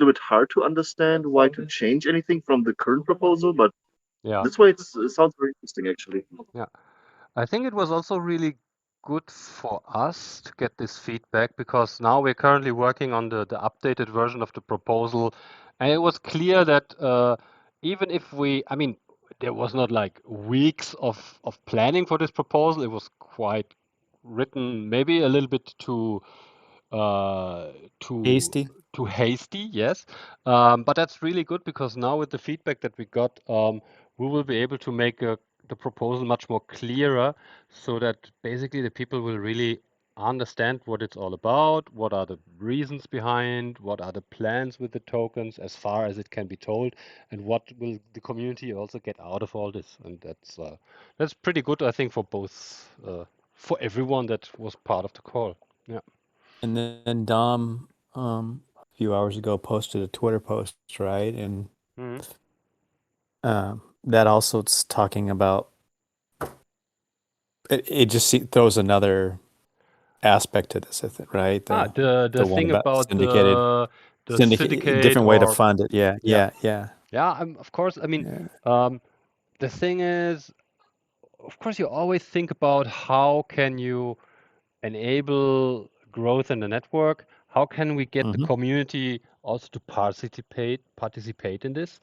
a bit hard to understand why to change anything from the current proposal, but Yeah. that's why it sounds very interesting, actually. Yeah. I think it was also really good for us to get this feedback because now we're currently working on the updated version of the proposal. And it was clear that even if I mean, there was not like weeks of planning for this proposal. It was quite written, maybe a little bit uh, too Hasty. too hasty, yes. But that's really good because now with the feedback that we got, we will be able to make the proposal much more clearer so that basically the people will really understand what it's all about, what are the reasons behind, what are the plans with the tokens as far as it can be told, and what will the community also get out of all this. And that's pretty good, I think, for both for everyone that was part of the call. Yeah. And then Dom, a few hours ago, posted a Twitter post, right? And Mhm. that also it's talking about it. Just throws another aspect to this, right? The one thing about about syndicated, the syndicate different way to or fund it. Yeah, yeah, yeah. of course. I mean, Yeah. the thing is, of course, you always think about how can you enable growth in the network? How can we get the Mm-hmm. community also to participate in this?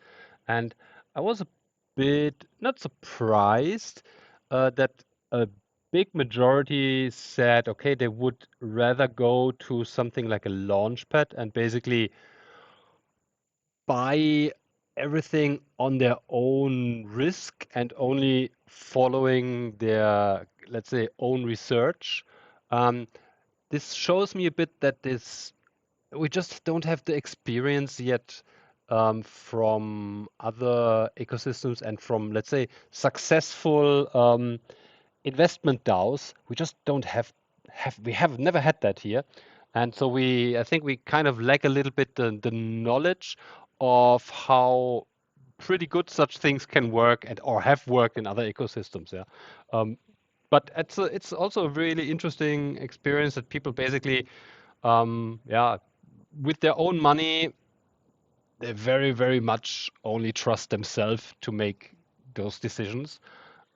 And I was a bit not surprised that a big majority said, okay, they would rather go to something like a launchpad and basically buy everything on their own risk and only following their, let's say, own research. Um, this shows me a bit that we just don't have the experience yet from other ecosystems and from, let's say, successful investment DAOs. We just don't we have never had that here. And so I think we kind of lack a little bit the knowledge of how pretty good such things can work and or have worked in other ecosystems. Yeah. But it's also a really interesting experience that people basically, yeah, with their own money, they very, very much only trust themselves to make those decisions.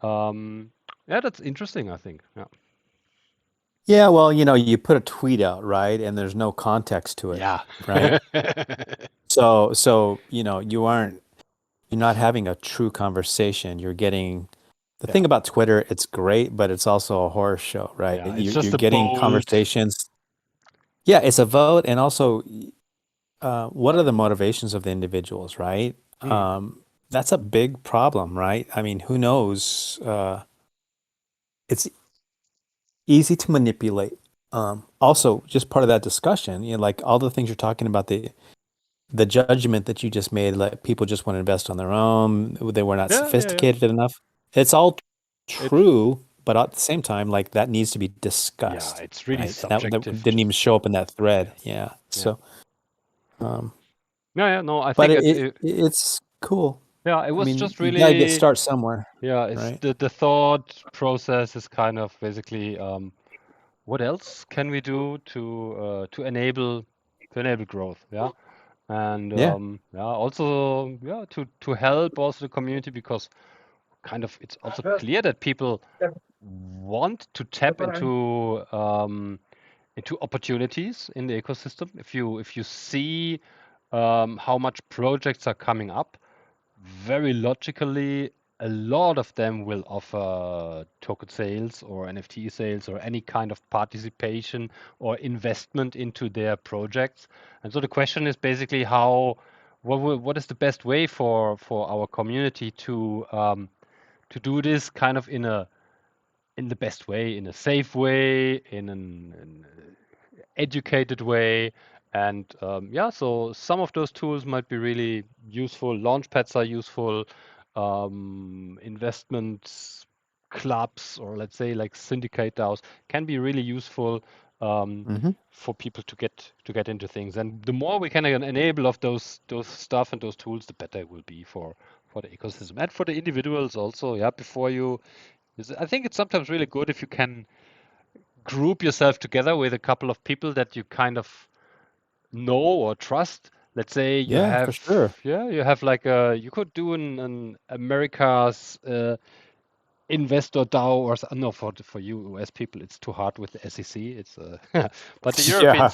Yeah, that's interesting, I think. Yeah. Yeah, well, you put a tweet out, right? And there's no context to it, Yeah. right? So, you're not having a true conversation. You're getting the Yeah. thing about Twitter, it's great, but it's also a horror show, right? Yeah. It's You're just a getting bold. conversations. Yeah, it's a vote, and also, what are the motivations of the individuals, right? That's a big problem, right? I mean, who knows? It's easy to manipulate. Also, just part of that discussion, like all the things you're talking about, the judgment that you just made, like people just want to invest on their own, they were not Yeah, yeah, yeah. sophisticated enough. It's all It, true, but at the same time, like that needs to be yeah, discussed, it's really right? And that subjective. didn't even show up in that thread. Yeah. Yeah. So, um, Yeah, yeah. No, I but think it's cool. yeah, it I was mean, just you gotta really, start somewhere, yeah, it's right? the thought process is kind of basically what else can we do to enable growth? Yeah. And Yeah. yeah, also yeah, to help also the community because kind of it's also clear that people want to tap into opportunities in the ecosystem. If you see how much projects are coming up, very logically, a lot of them will offer token sales or NFT sales or any kind of participation or investment into their projects. And so the question is basically what is the best way for our community to do this kind of in the best way, in a safe way, in an educated way. And yeah, so some of those tools might be really useful. Launchpads are useful. Investment clubs, or let's say like syndicate DAOs, can be really useful Hmm. for people to get into things. And the more we can enable of those stuff and those tools, the better it will be for the ecosystem and for the individuals also. Yeah, I think it's sometimes really good if you can group yourself together with a couple of people that you kind of know or trust let's say you Yeah, for have, sure. you have like you could do an America's investor DAO or no, for you US people it's too hard with the SEC. It's but the Yeah.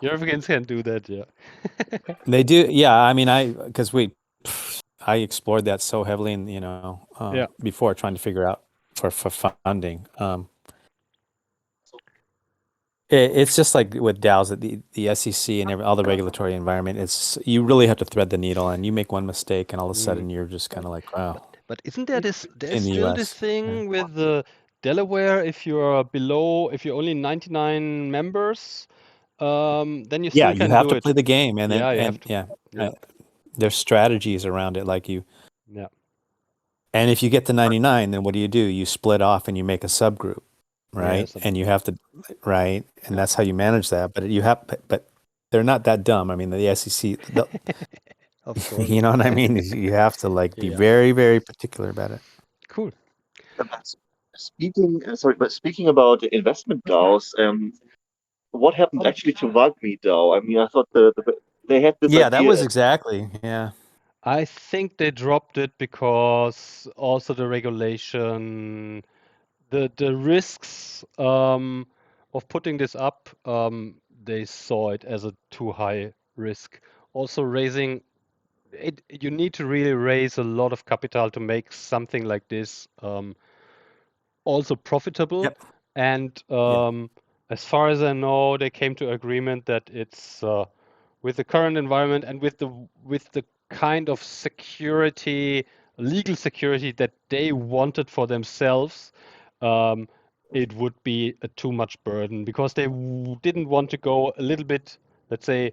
Europeans can do that. Yeah. They do. Yeah, I mean, because I explored that so heavily, and Yeah. before trying to figure out for funding. It's just like with DAOs, that the SEC and all the regulatory environment. It's you really have to thread the needle, and you make one mistake, and all of a sudden you're just kind of like, wow. But isn't there there's In the still this U.S. thing with the Delaware, if you're only 99 members, then you Yeah, still you can have do to it. play the game, and then Yeah, you have and to. yeah, Yeah, there's strategies around it, like you. yeah, And if you get to 99, then what do? You split off and you make a subgroup, yeah, right? And something. you have to, right? And Yeah. that's how you manage that. But but they're not that dumb. I mean, the SEC, Of course. you know what I mean? You have to like be Yeah. very, very particular about it. Cool. But speaking about the investment DAOs, what happened actually to Rugby DAO? I mean, I thought they had this Yeah, that idea. was exactly. Yeah. I think they dropped it because also the regulation, the risks of putting this up, they saw it as a too high risk. Also raising it, you need to really raise a lot of capital to make something like this also profitable. Yep. And Yeah. as far as I know, they came to agreement that it's with the current environment and with the kind of security, legal security that they wanted for themselves, um, it would be a too much burden because they didn't want to go a little bit, let's say,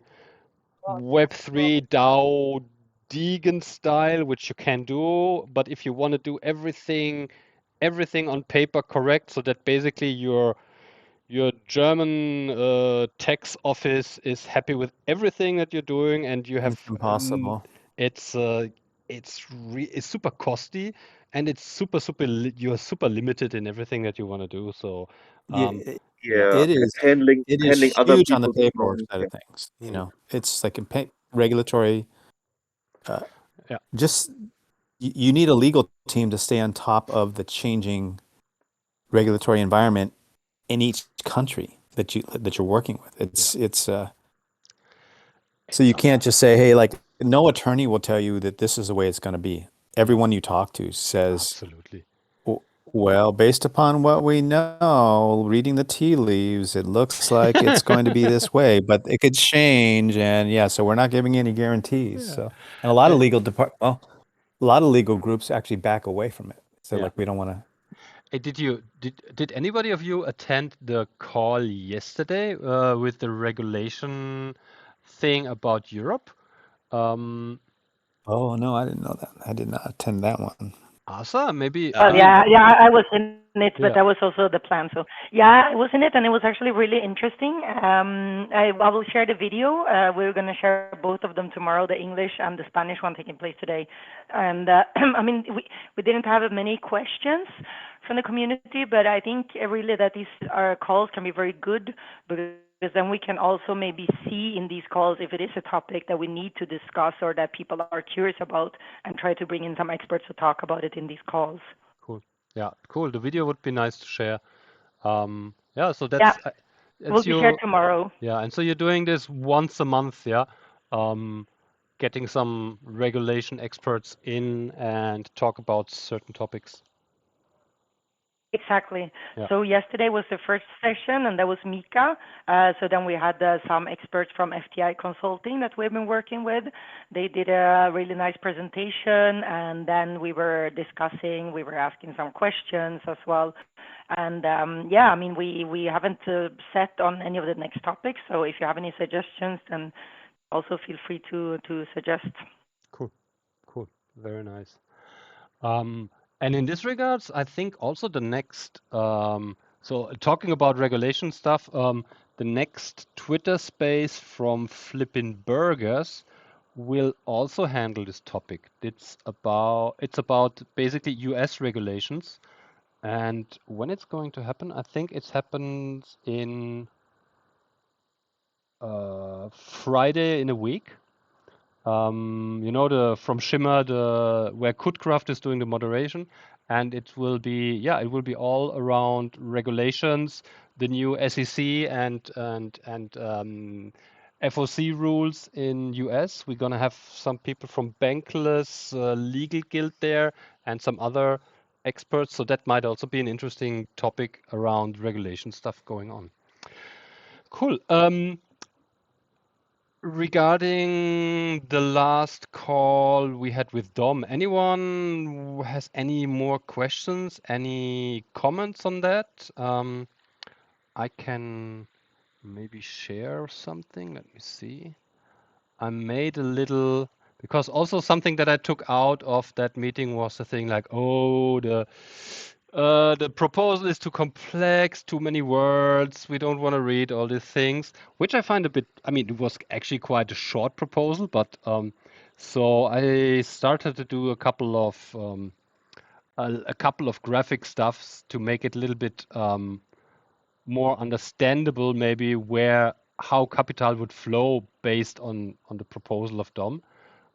Web3 DAO Deegan style, which you can do, but if you want to do everything on paper correct, so that basically your German tax office is happy with everything that you're doing, and you have It's impossible. it's it's super costly, and it's you're super limited in everything that you want to do. So Yeah, yeah, Yeah, it is. handling It handling is other huge on the people's paperwork money. side Yeah. of things. mm, It's like regulatory. Uh, yeah, just you need a legal team to stay on top of the changing regulatory environment in each country that you're working with. It's so you can't just say, hey, like no attorney will tell you that this is the way it's going to be. Everyone you talk to says, absolutely. well, based upon what we know, reading the tea leaves, it looks like it's going to be this way, but it could change. And yeah, so we're not giving any guarantees. Yeah. So, and a lot of I, a lot of legal groups actually back away from it. So yeah. like, we don't want to. Did anybody of you attend the call yesterday with the regulation thing about Europe? Um, Oh no, I didn't know that. I did not attend that one. Asa, maybe Well, maybe I was in it, but yeah. that was also the plan. So yeah, I was in it, and it was actually really interesting. I will share the video. We're going to share both of them tomorrow, the English and the Spanish one taking place today. And I mean, we didn't have many questions from the community, but I think really that these calls can be very good because then we can also maybe see in these calls if it is a topic that we need to discuss or that people are curious about, and try to bring in some experts to talk about it in these calls. Cool. Yeah, cool. The video would be nice to share. Yeah, so Yeah, will that's be shared your tomorrow. yeah, and so you're doing this once a month, yeah? Getting some regulation experts in and talk about certain topics. Exactly. Yeah, So yesterday was the first session, and that was Mika. So then we had some experts from FTI Consulting that we've been working with. They did a really nice presentation, and then we were discussing, we were asking some questions as well. And yeah, I mean, we haven't set on any of the next topics. So if you have any suggestions, then also feel free to suggest. cool, cool, very nice. And in this regards, I think also the next, so talking about regulation stuff, the next Twitter space from Flippin' Burgers will also handle this topic. It's about basically US regulations. And when it's going to happen, I think it happens in Friday in a week. You know, from SHimmer, where Codecraft is doing the moderation, and it will be all around regulations, the new SEC and FOC rules in US. We're gonna have some people from Bankless Legal Guild there and some other experts, so that might also be an interesting topic around regulation stuff going on. Cool. Regarding the last call we had with Dom, anyone who has any more questions, any comments on that? I can maybe share something. Let me see. I made a little, because also something that I took out of that meeting was the thing like, oh, the proposal is too complex, too many words. We don't want to read all these things, which I find a bit. I mean, it was actually quite a short proposal, but so I started to do a couple of graphic stuffs to make it a little bit more understandable, maybe how capital would flow based on the proposal of Dom.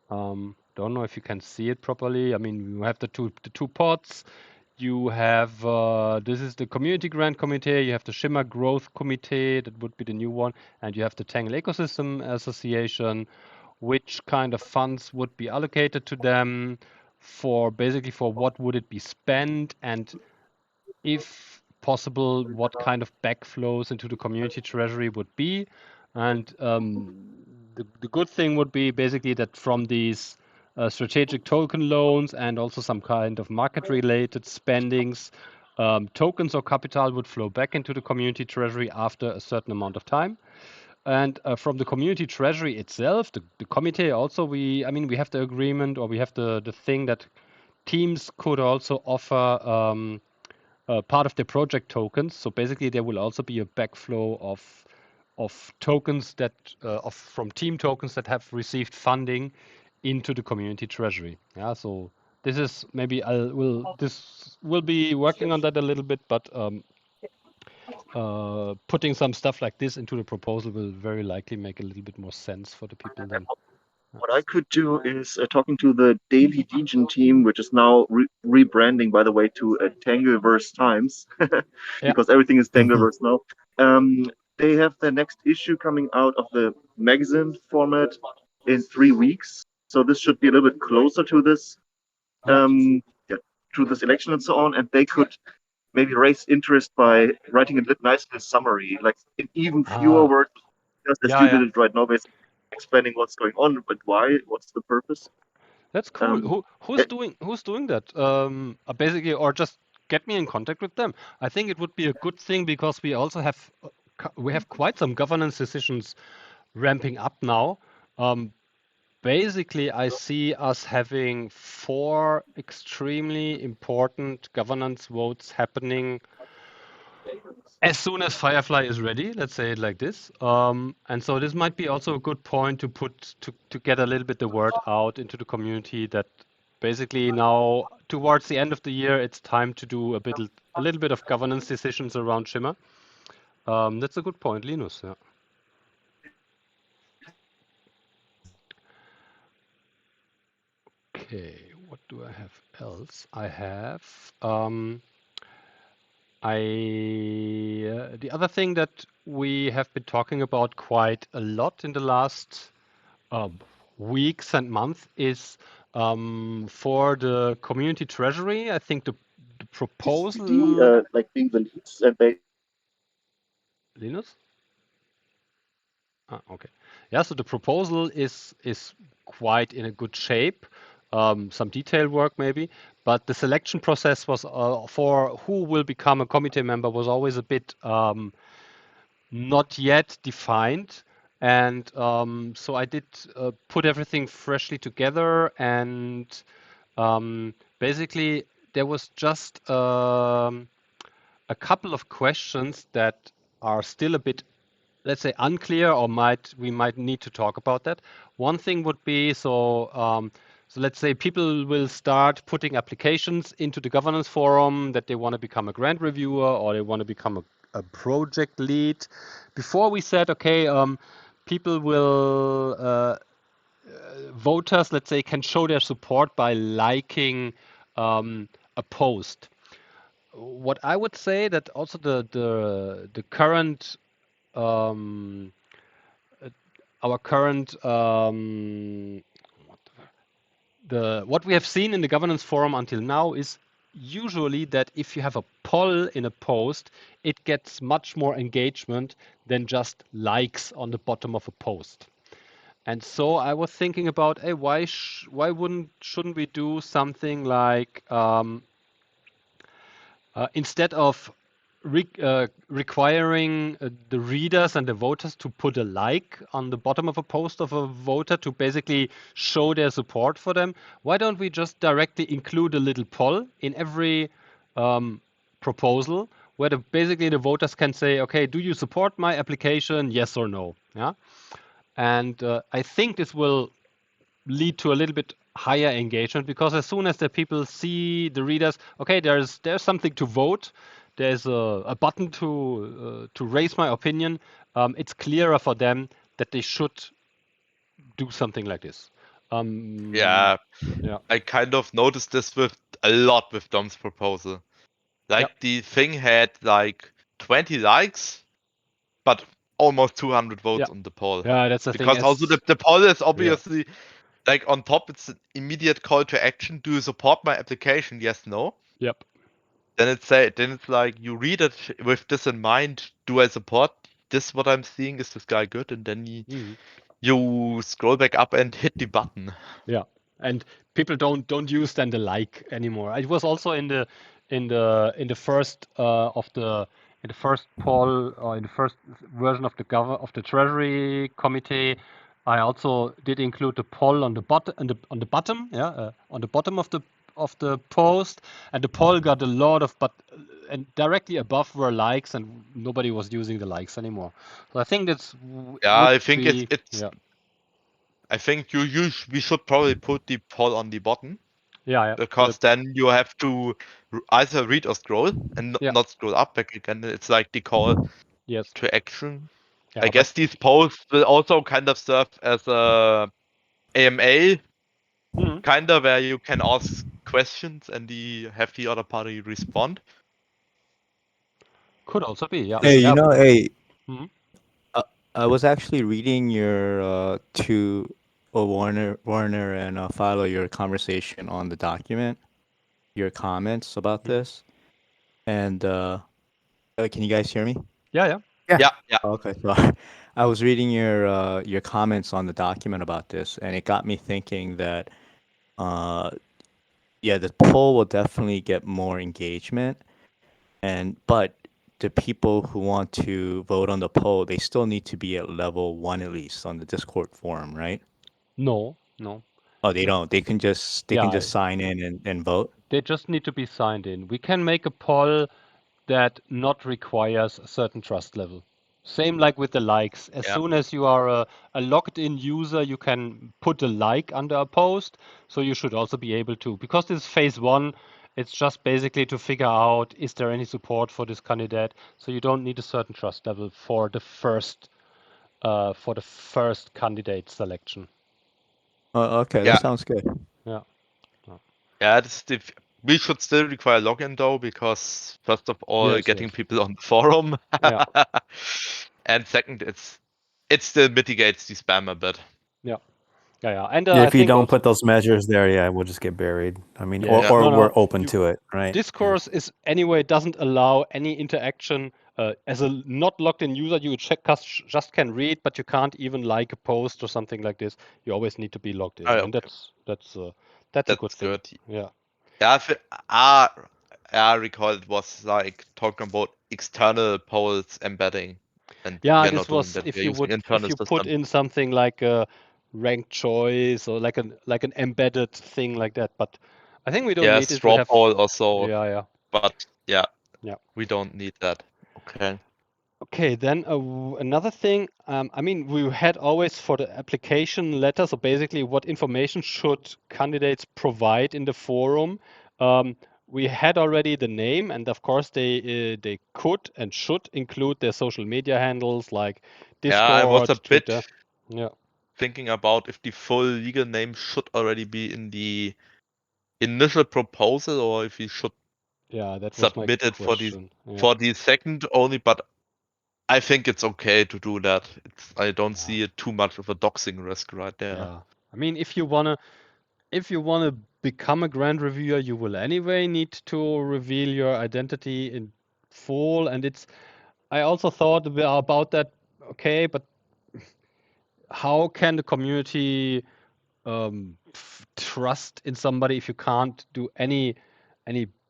Don't know if you can see it properly. I mean, you have the two pots. You have this is the Community Grant Committee. You have the SHimmer Growth Committee. That would be the new one, and you have the Tangle Ecosystem Association. Which kind of funds would be allocated to them for what would it be spent, and if possible, what kind of backflows into the community treasury would be. And the good thing would be basically that from these strategic token loans and also some kind of market-related spendings, tokens or capital would flow back into the community treasury after a certain amount of time. And from the community treasury itself, the committee also, we have the agreement, or we have the thing that teams could also offer part of their project tokens. So basically, there will also be a backflow of tokens from team tokens that have received funding into the community treasury. Yeah. So this is maybe this will be working on that a little bit, but putting some stuff like this into the proposal will very likely make a little bit more sense for the people then. What I could do is talking to the Daily Degen team, which is now rebranding, by the way, to Tangleverse Times, because everything is Tangleverse now. They have the next issue coming out of the magazine format in 3 weeks, so this should be a little bit closer to this, to this election and so on, and they could maybe raise interest by writing a nice little summary, like in even fewer words, just as you did it right now, basically explaining what's going on, but why, what's the purpose. That's cool. Who's doing that? Basically, or just get me in contact with them. I think it would be a good thing because we also have quite some governance decisions ramping up now. Basically, I see us having 4 extremely important governance votes happening as soon as Firefly is ready, let's say it like this. And so this might be also a good point to get a little bit the word out into the community that basically now towards the end of the year, it's time to do a little bit of governance decisions around SHimmer. That's a good point, Linus. Yeah. Okay, what do I have else? I have the other thing that we have been talking about quite a lot in the last weeks and months is for the community treasury. I think the proposal. Like being the leads and they. Linus? Okay. Yeah, so the proposal is quite in a good shape. Some detail work maybe, but the selection process was for who will become a committee member was always a bit not yet defined. And so I did put everything freshly together, and basically there was just a couple of questions that are still a bit, let's say, unclear, or we might need to talk about that. One thing would be so let's say people will start putting applications into the governance forum that they want to become a grant reviewer or they want to become a project lead. Before we said, okay, people will voters, let's say, can show their support by liking a post. What I would say that also the current um, our current what we have seen in the governance forum until now is usually that if you have a poll in a post, it gets much more engagement than just likes on the bottom of a post. And so I was thinking about, hey, why shouldn't we do something like instead of requiring the readers and the voters to put a like on the bottom of a post of a voter to basically show their support for them, why don't we just directly include a little poll in every proposal where basically the voters can say, okay, do you support my application, yes or no? Yeah. And I think this will lead to a little bit higher engagement because as soon as the people see the readers, okay, there's something to vote, there's a button to raise my opinion. It's clearer for them that they should do something like this. Yeah, Yeah. I kind of noticed this with a lot with Dom's proposal. Like Yep. the thing had like 20 likes, but almost 200 votes Yeah. on the poll. Yeah, that's the thing. Because also the poll is Yeah. obviously like on top, it's an immediate call to action. Do you support my application? Yes, no. Yep. Then it's like you read it with this in mind. Do I support this? What I'm seeing, is this guy good? And then you scroll back up and hit the button. Yeah, and people don't use then the like anymore. It was also in the first of the in the first poll or in the first version of the Treasury committee. I also did include the poll on the bottom on the bottom, yeah, on the bottom of the post, and the poll got a lot of and directly above were likes, and nobody was using the likes anymore. So I think that's Yeah, would I think be it's. yeah. I think we should probably put the poll on the bottom. Yeah, Because then you have to either read or scroll and yeah. not scroll up back again. It's like the call Yes. to action. Yeah, I guess these polls will also kind of serve as a AMA, kind of where you can ask questions and have the other party respond. Could also be, yeah. Hey, Yeah. hey, Mhm. I was actually reading your Warner and Philo, your conversation on the document, your comments about this, and can you guys hear me? Yeah. Yeah. Okay, so I was reading your comments on the document about this, and it got me thinking that yeah, the poll will definitely get more engagement, but the people who want to vote on the poll, they still need to be at level 1 at least on the Discord forum, right? No. Oh, they don't. They can just Yeah, sign in and vote. they just need to be signed in. We can make a poll that not requires a certain trust level. Same like with the likes. As soon as you are a logged in user, you can put a like under a post. So you should also be able to, because this is phase one, it's just basically to figure out is there any support for this candidate. So you don't need a certain trust level for the first candidate selection. Oh, okay, Yeah. that sounds good. Yeah. Yeah, we should still require login though, because first of all, getting people on the forum, Yeah. and second, it still mitigates the spam a bit. Yeah. And Yeah, I if you think don't also, put those measures there, yeah, we'll just get buried. I mean, yeah. or No, we're open to it, right? Discourse is anyway doesn't allow any interaction. As a not logged in user, you just can read, but you can't even like a post or something like this. You always need to be logged in, and Okay. that's a good thing. Good. Yeah. Yeah, I recall it was like talking about external polls embedding, and Yeah, we are this not doing was that. if We are you using would internal put system. in something like a ranked choice or like an embedded thing like that. But I think we don't Yeah, need it. We straw have poll also, yeah. but yeah, Yeah. we don't need that. Okay. Okay, then another thing, I mean, we had always for the application letter, so basically what information should candidates provide in the forum. We had already the name, and of course they could and should include their social media handles like Yeah, I was Discord, a bit. Twitter. Yeah. thinking about if the full legal name should already be in the initial proposal or if we should that was my submit it question. for the second only, but I think it's okay to do that. I don't see it too much of a doxing risk right there. Yeah. I mean, if you wanna become a grant reviewer, you will anyway need to reveal your identity in full. And I also thought about that. Okay, but how can the community trust in somebody if you can't do any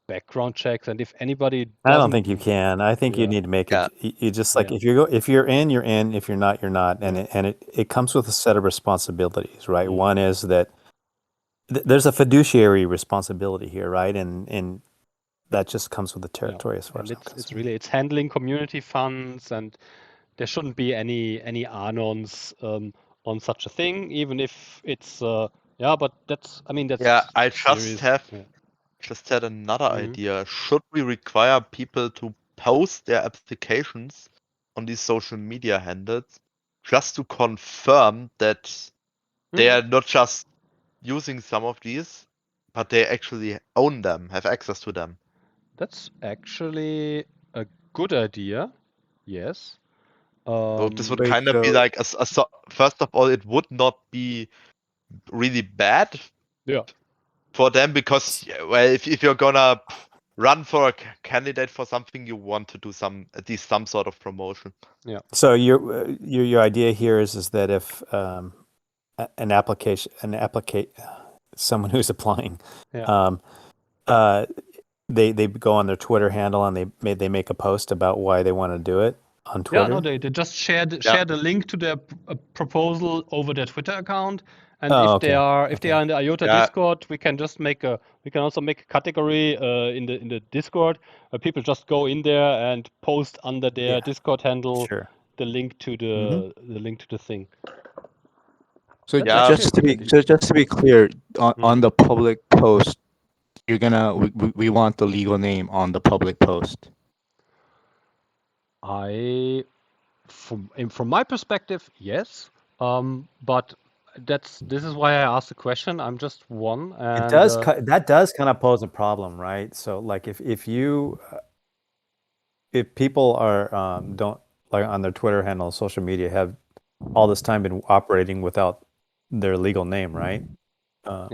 background checks, and if anybody I don't doesn't? think you can. I think you need to make it. You just like if you're in, you're in. If you're not, you're not. And it comes with a set of responsibilities, right? One is that there's a fiduciary responsibility here, right? And that just comes with the territory, as far as I'm concerned. It's handling community funds, and there shouldn't be any anons on such a thing, even if it's but that's I serious. just had another idea. Should we require people to post their applications on these social media handles just to confirm that they are not just using some of these, but they actually own them, have access to them? That's actually a good idea. Yes. So this would Wait, kind of be so like first of all, it would not be really bad for them because well, if you're gonna run for a candidate for something, you want to do at least some sort of promotion. Yeah. So your idea here is that if someone who's applying, they go on their Twitter handle and they make a post about why they want to do it on Twitter. Yeah, no, they just share the link to their proposal over their Twitter account, and if they are in the IOTA Discord, we can also make a category in the Discord where people just go in there and post under their Discord handle the link to the thing. So just to be clear, on the public post, we want the legal name on the public post. From my perspective, yes, but this is why I asked the question. I'm just one, and that does kind of pose a problem, right? So like if people are don't like on their Twitter handle, social media, have all this time been operating without their legal name, right? I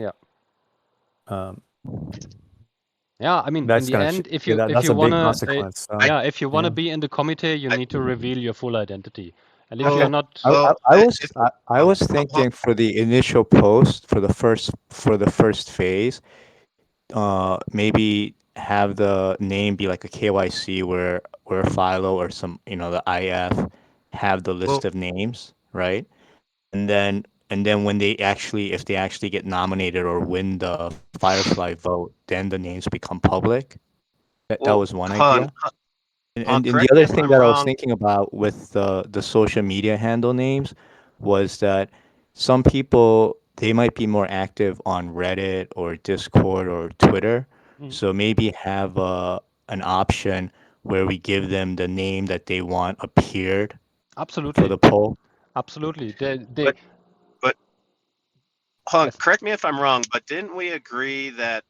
mean, in the end, if you want to be in the committee, you need to reveal your full identity. And if you're not, I was thinking for the initial post for the first phase, maybe have the name be like a KYC where Philo or some the IF have the list of names, right? And then when if they actually get nominated or win the Firefly vote, then the names become public. That was one idea. And the other thing that I was thinking about with the social media handle names was that some people, they might be more active on Reddit or Discord or Twitter. So maybe have an option where we give them the name that they want appeared for the poll. Absolutely. But hold on, correct me if I'm wrong, but didn't we agree that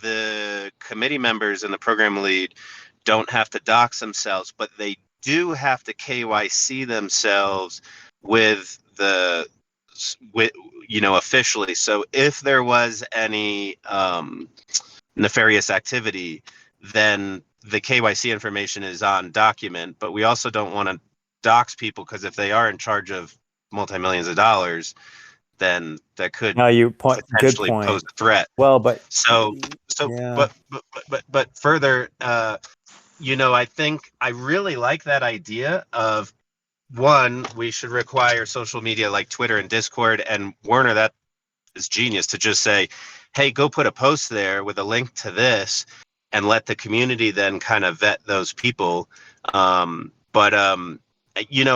the committee members and the program lead don't have to dox themselves, but they do have to KYC themselves officially. So if there was any nefarious activity, then the KYC information is on document, but we also don't want to dox people because if they are in charge of multi-millions of dollars, then that could potentially pose a threat. Well, but but further, I think I really like that idea of one, we should require social media like Twitter and Discord, and Werner, that is genius to just say, hey, go put a post there with a link to this and let the community then kind of vet those people.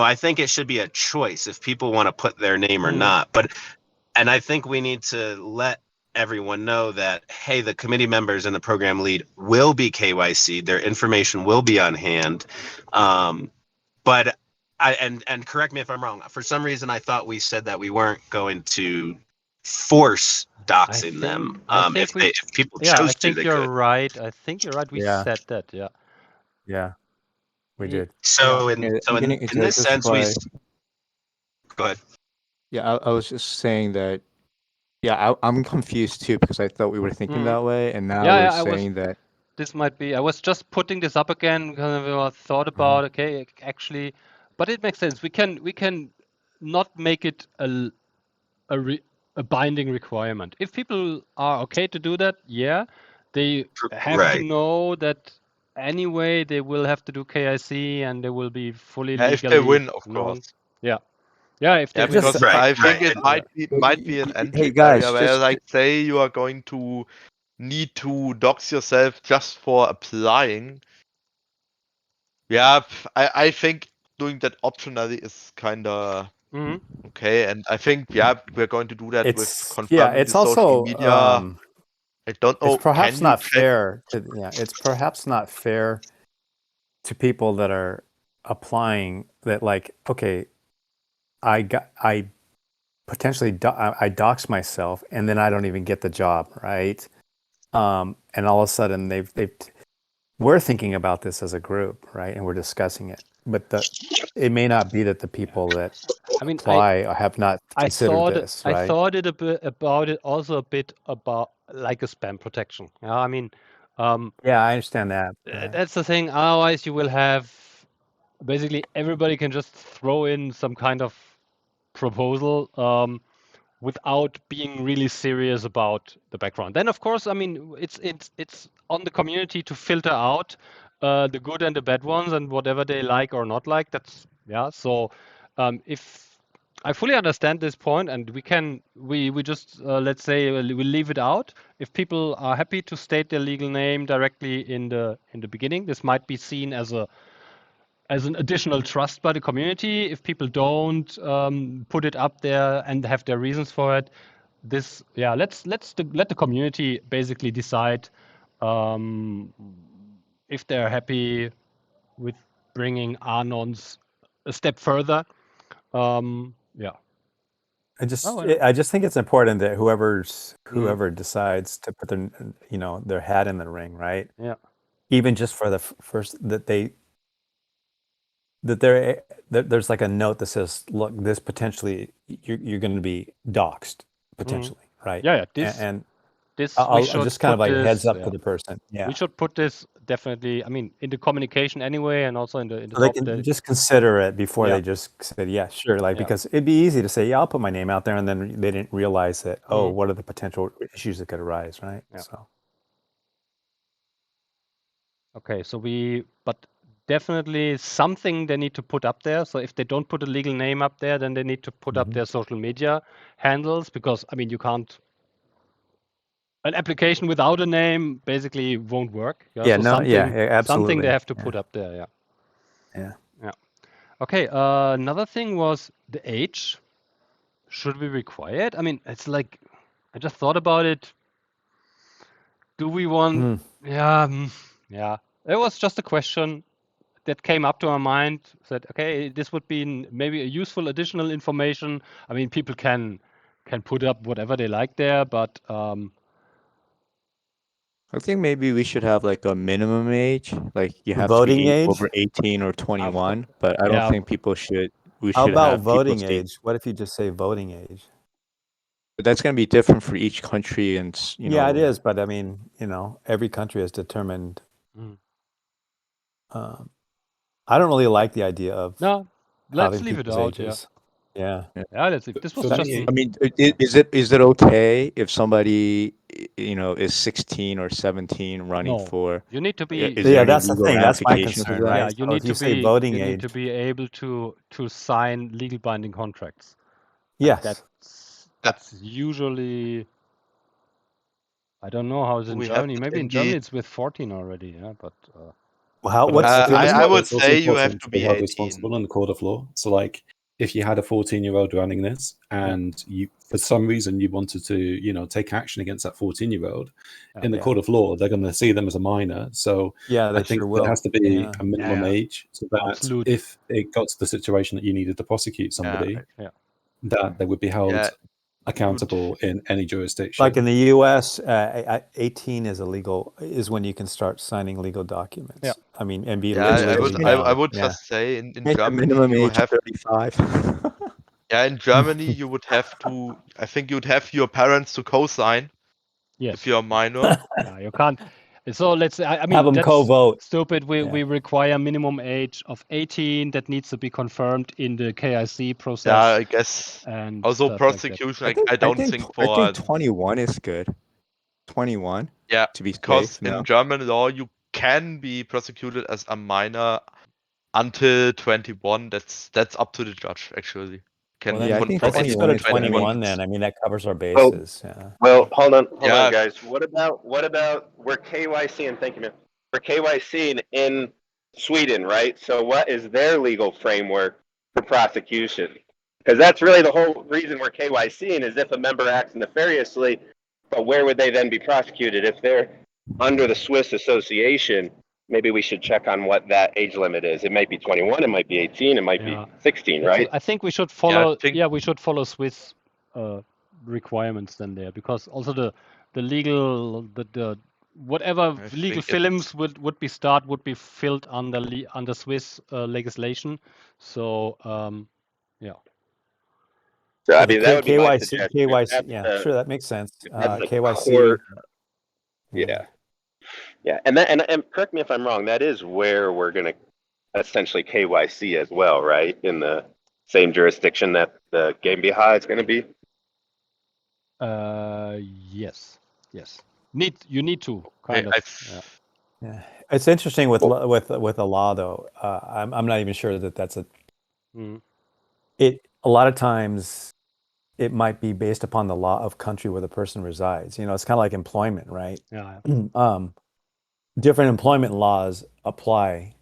I think it should be a choice if people want to put their name or not. And I think we need to let everyone know that, hey, the committee members and the program lead will be KYC. Their information will be on hand. But and correct me if I'm wrong. For some reason, I thought we said that we weren't going to force doxing them. If people chose to, they could. Right. I think you're right. We Yeah. said that. Yeah. Yeah, we did. So Yeah, in this sense, we. Go ahead. Yeah, I was just saying that. Yeah, I'm confused too because I thought we were thinking that way, and now we're saying that. This might be. I was just putting this up again because I thought about. Okay, actually, but it makes sense. We can not make it a binding requirement. If people are okay to do that, yeah, they have to know that anyway they will have to do KYC and they will be fully legally if they win, of known. course. Yeah. Yeah, if they Yeah, win. because I think it might be an entry barrier where, like, say you are going to need to dox yourself just for applying. Yeah, I think doing that optionally is kind of okay, and I think we're going to do that with confirming it's the social also media. I don't know. It's perhaps can you not check? fair. It's perhaps not fair to people that are applying. That, like, okay, I potentially I dox myself and then I don't even get the job, right? And all of a sudden we're thinking about this as a group, right? And we're discussing it, but it may not be that the people that apply have not considered this, right? I thought it about it also a bit about like a spam protection. Yeah, I mean, yeah, I understand that. That's the thing. Otherwise, you will have basically everybody can just throw in some kind of proposal without being really serious about the background. Then, of course, I mean, it's on the community to filter out the good and the bad ones and whatever they like or not like. That's So, if I fully understand this point, and we just let's say we leave it out. If people are happy to state their legal name directly in the beginning, this might be seen as an additional trust by the community. If people don't put it up there and have their reasons for it, let the community basically decide if they're happy with bringing Anons a step further. I just think it's important that whoever decides to put their hat in the ring, right? Yeah. Even just for the first there's like a note that says, look, this potentially you're going to be doxxed potentially, right? Yeah. I'll just kind of like heads up to the person. Yeah. We should put this definitely. I mean, in the communication anyway, and also in the so they can just consider it before they just say, yeah, sure. Like, because it'd be easy to say, yeah, I'll put my name out there, and then they didn't realize that, what are the potential issues that could arise, right? Yeah. So. Okay, but definitely something they need to put up there. So if they don't put a legal name up there, then they need to put up their social media handles, because I mean, you can't. An application without a name basically won't work. Absolutely. Something they have to put up there. Yeah. Okay. Another thing was the age. Should we require it? I mean, it's like I just thought about it. Do we want? Yeah. It was just a question that came up to our mind. Said, okay, this would be maybe a useful additional information. I mean, people can put up whatever they like there, but I think maybe we should have like a minimum age, like you have voting to be age? over 18 or 21. But I don't think people should. How about voting age? What if you just say voting age? But that's going to be different for each country, and Yeah, it is. But I mean, every country has determined. I don't really like the idea of. No, let's leave it out. Ages. Yeah. Let's leave. This was just. I mean, is it okay if somebody is 16 or 17 running for? You need to be. That's the thing. That's my concern, right? Yeah, you need to say voting age. You need to be able to sign legal binding contracts. Yes. That's usually. I don't know how it's in Germany. Maybe in Germany it's with 14 already. Yeah, but. I would say you have to be 18. Responsible in the court of law. So, like, if you had a 14-year-old running this and you, for some reason, you wanted to, take action against that 14-year-old, in the court of law, they're going to see them as a minor. So Yeah, I they think sure there will. has to be Yeah. a minimum age, so that Absolutely. if it got to the situation that you needed to prosecute somebody, that they would be held accountable in any jurisdiction. Like in the U.S., 18 is when you can start signing legal documents. Yeah. I mean, and be Yeah, legally I bound. would Yeah. just say in Make the Germany minimum you age have 35. yeah, in Germany you would have to I think you'd have your parents to co-sign Yes. if you're a minor. Yeah, you can't. So let's say, I Have mean, them that's co-vote. stupid. We Yeah. require minimum age of 18 that needs to be confirmed in the KIC process. Yeah, I guess. And Also stuff like that. prosecution, I don't think for I think 21 is good. 21. yeah, To be because safe. No. in German law you can be prosecuted as a minor until 21. That's up to the judge actually. Well, then, Yeah, I think let's just go to 21 is 21 good. then. I mean, that covers our bases. Yeah. Well, hold on, Yeah. guys. What about we're KYC and thank you, man. We're KYC in Sweden, right? So what is their legal framework for prosecution? Because that's really the whole reason we're KYC is if a member acts nefariously, but where would they then be prosecuted? If they're under the Swiss association, maybe we should check on what that age limit is. It might be 21, it might be 18, it might be 16, right? I think we should follow. Yeah, we should follow Swiss requirements then there, because also the legal the whatever I legal think films would be filled under Swiss legislation. So yeah. So, I the mean, that would be my KYC, suggestion. KYC, yeah, sure, that makes sense. That's the KYC. core. Yeah, and correct me if I'm wrong. That is where we're going to essentially KYC as well, right? In the same jurisdiction that the GmbH is going to be. Yes. You need to kind of. Yeah, it's interesting with a law though. I'm not even sure that that's a lot of times it might be based upon the law of country where the person resides. It's kind of like employment, right? Yeah. Different employment laws apply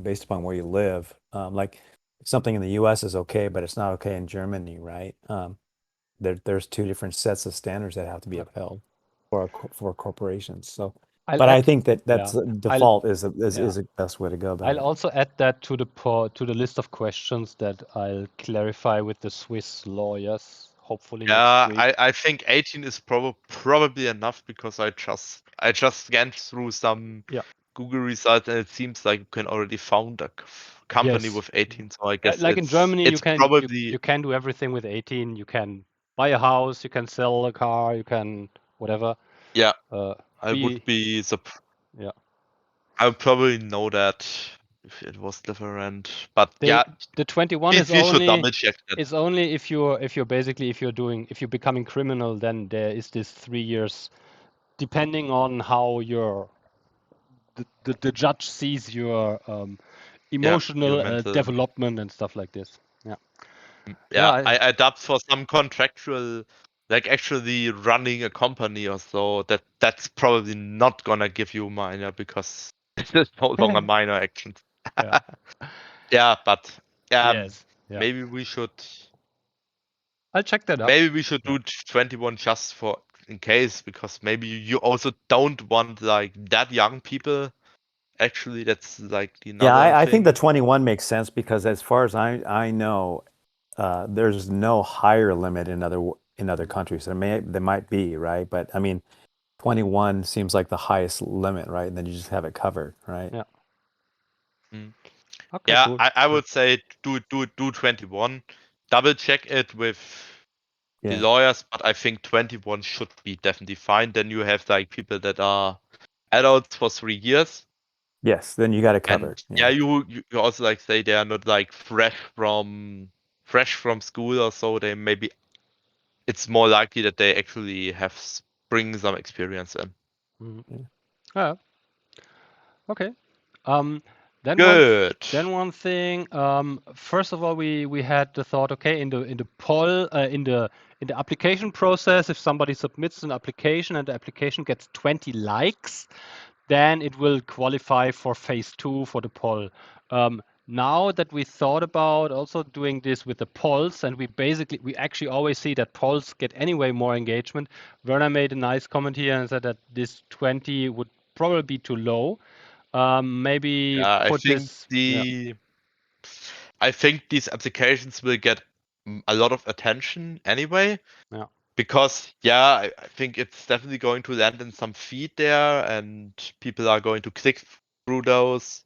based upon where you live. Like something in the U.S. is okay, but it's not okay in Germany, right? There's two different sets of standards that have to be upheld for corporations. So, I think that's default is the best way to go about it. I'll also add that to the list of questions that I'll clarify with the Swiss lawyers. Hopefully next week. I think 18 is probably enough because I just scanned through some Google results and it seems like you can already found a company with 18. So I guess like in Germany, it's probably you can do everything with 18. You can buy a house, you can sell a car, you can whatever. Yeah, I would be I would probably know that if it was different, but the 21 is we should only double check that. It's only if you're becoming criminal, then there is this 3 years, depending on how the judge sees your emotional development and stuff like this. I adapt for some contractual, like actually running a company or so. That's probably not gonna give you minor because it's no longer minor actions. Maybe we should. I'll check that out. Maybe we should do 21 just for in case, because maybe you also don't want like that young people. Actually, that's like the I think the 21 makes sense because as far as I know, there's no higher limit in other countries. There might be, right? But I mean, 21 seems like the highest limit, right? And then you just have it covered, right? Yeah. Okay, cool. I would say do 21. Double check it with the lawyers, but I think 21 should be definitely fine. Then you have like people that are adults for 3 years. Yes, then you got it covered. And, you also like say they are not like fresh from school or so. They maybe it's more likely that they actually have bring some experience in. Okay. Then good. One thing. First of all, we had the thought. Okay, in the poll, in the application process, if somebody submits an application and the application gets 20 likes, then it will qualify for phase 2 for the poll. now that we thought about also doing this with the polls, and we actually always see that polls get anyway more engagement. Werner made a nice comment here and said that this 20 would probably be too low. Maybe put this. I think these applications will get a lot of attention anyway. Yeah. Because I think it's definitely going to land in some feed there, and people are going to click through those.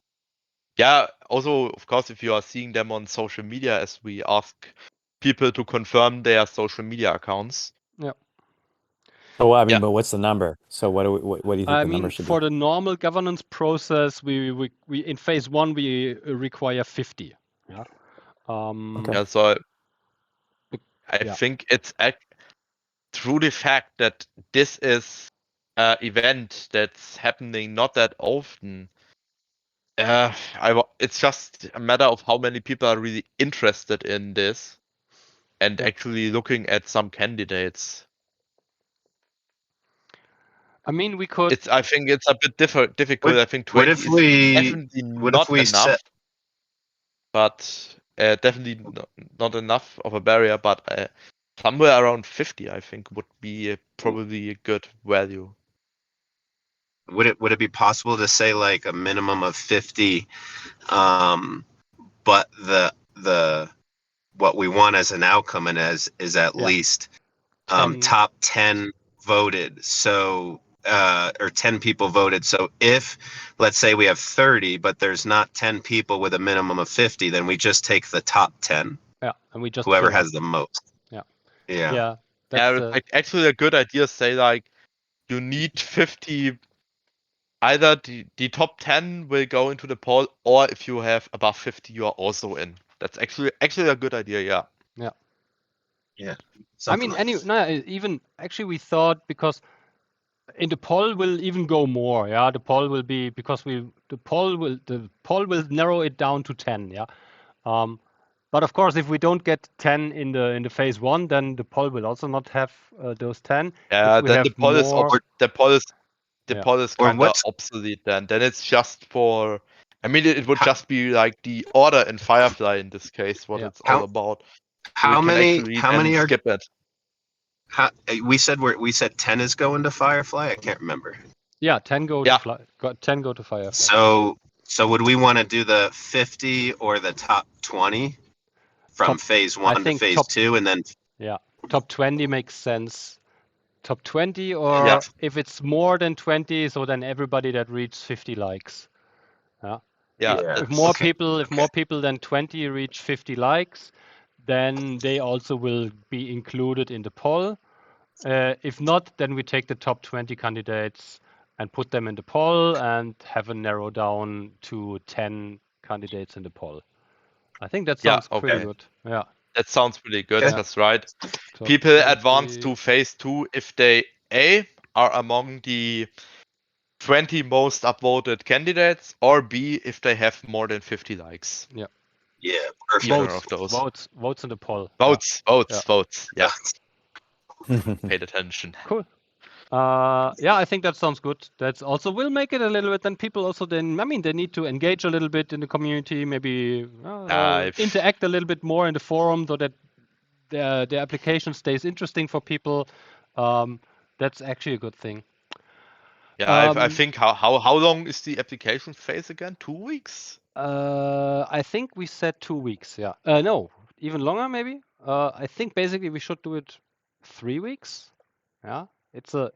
Yeah. Also, of course, if you are seeing them on social media, as we ask people to confirm their social media accounts. Yeah. Oh, well, I mean, but what's the number? So what do you think the number should for be? the normal governance process, we in phase 1 we require 50. Yeah. Okay. So I think it's through the fact that this is an event that's happening not that often. It's just a matter of how many people are really interested in this and actually looking at some candidates. I mean, we could. I think it's a bit difficult. I think 20 What if is we definitely not enough, but definitely not enough of a barrier. But somewhere around 50, I think, would be probably a good value. Would it be possible to say like a minimum of 50, but the what we want as an outcome and is at least 10. Top 10 voted, so or 10 people voted. So if, let's say, we have 30, but there's not 10 people with a minimum of 50, then we just take the top 10. Yeah, and we just whoever has the most. Yeah. Actually, a good idea. Say like you need 50. Either the top 10 will go into the poll, or if you have above 50, you are also in. That's actually a good idea. Yeah. I mean, even actually we thought, because in the poll will even go more. Yeah, the poll will be, because the poll will narrow it down to 10. Yeah. But of course, if we don't get 10 in the phase 1, then the poll will also not have those 10. Yeah, if we then have the poll is kind of obsolete. Then it's just for. I mean, it would just be like the order in Firefly in this case, what it's all about. How many are skip it? We said 10 is going to Firefly. I can't remember. Yeah, 10 go to 10 go to Firefly. So would we want to do the 50 or the top 20 from phase 1 to phase 2, and then top 20 makes sense. Top 20, or if it's more than 20, so then everybody that reaches 50 likes. If more people than 20 reach 50 likes, then they also will be included in the poll. If not, then we take the top 20 candidates and put them in the poll and have a narrow down to 10 candidates in the poll. I think that sounds pretty good. Yeah. That sounds really good. That's right. People advance to phase 2 if they are among the 20 most upvoted candidates, or B, if they have more than 50 likes. Yeah. Yeah, perfect. Votes in the poll. Votes. Yeah. Paid attention. Cool. I think that sounds good. That's also will make it a little bit. Then people also they need to engage a little bit in the community, maybe interact a little bit more in the forum, so that their application stays interesting for people. That's actually a good thing. Yeah, I think how long is the application phase again? 2 weeks? I think we said 2 weeks. Yeah. No, even longer maybe. I think basically we should do it 3 weeks. Yeah. It's a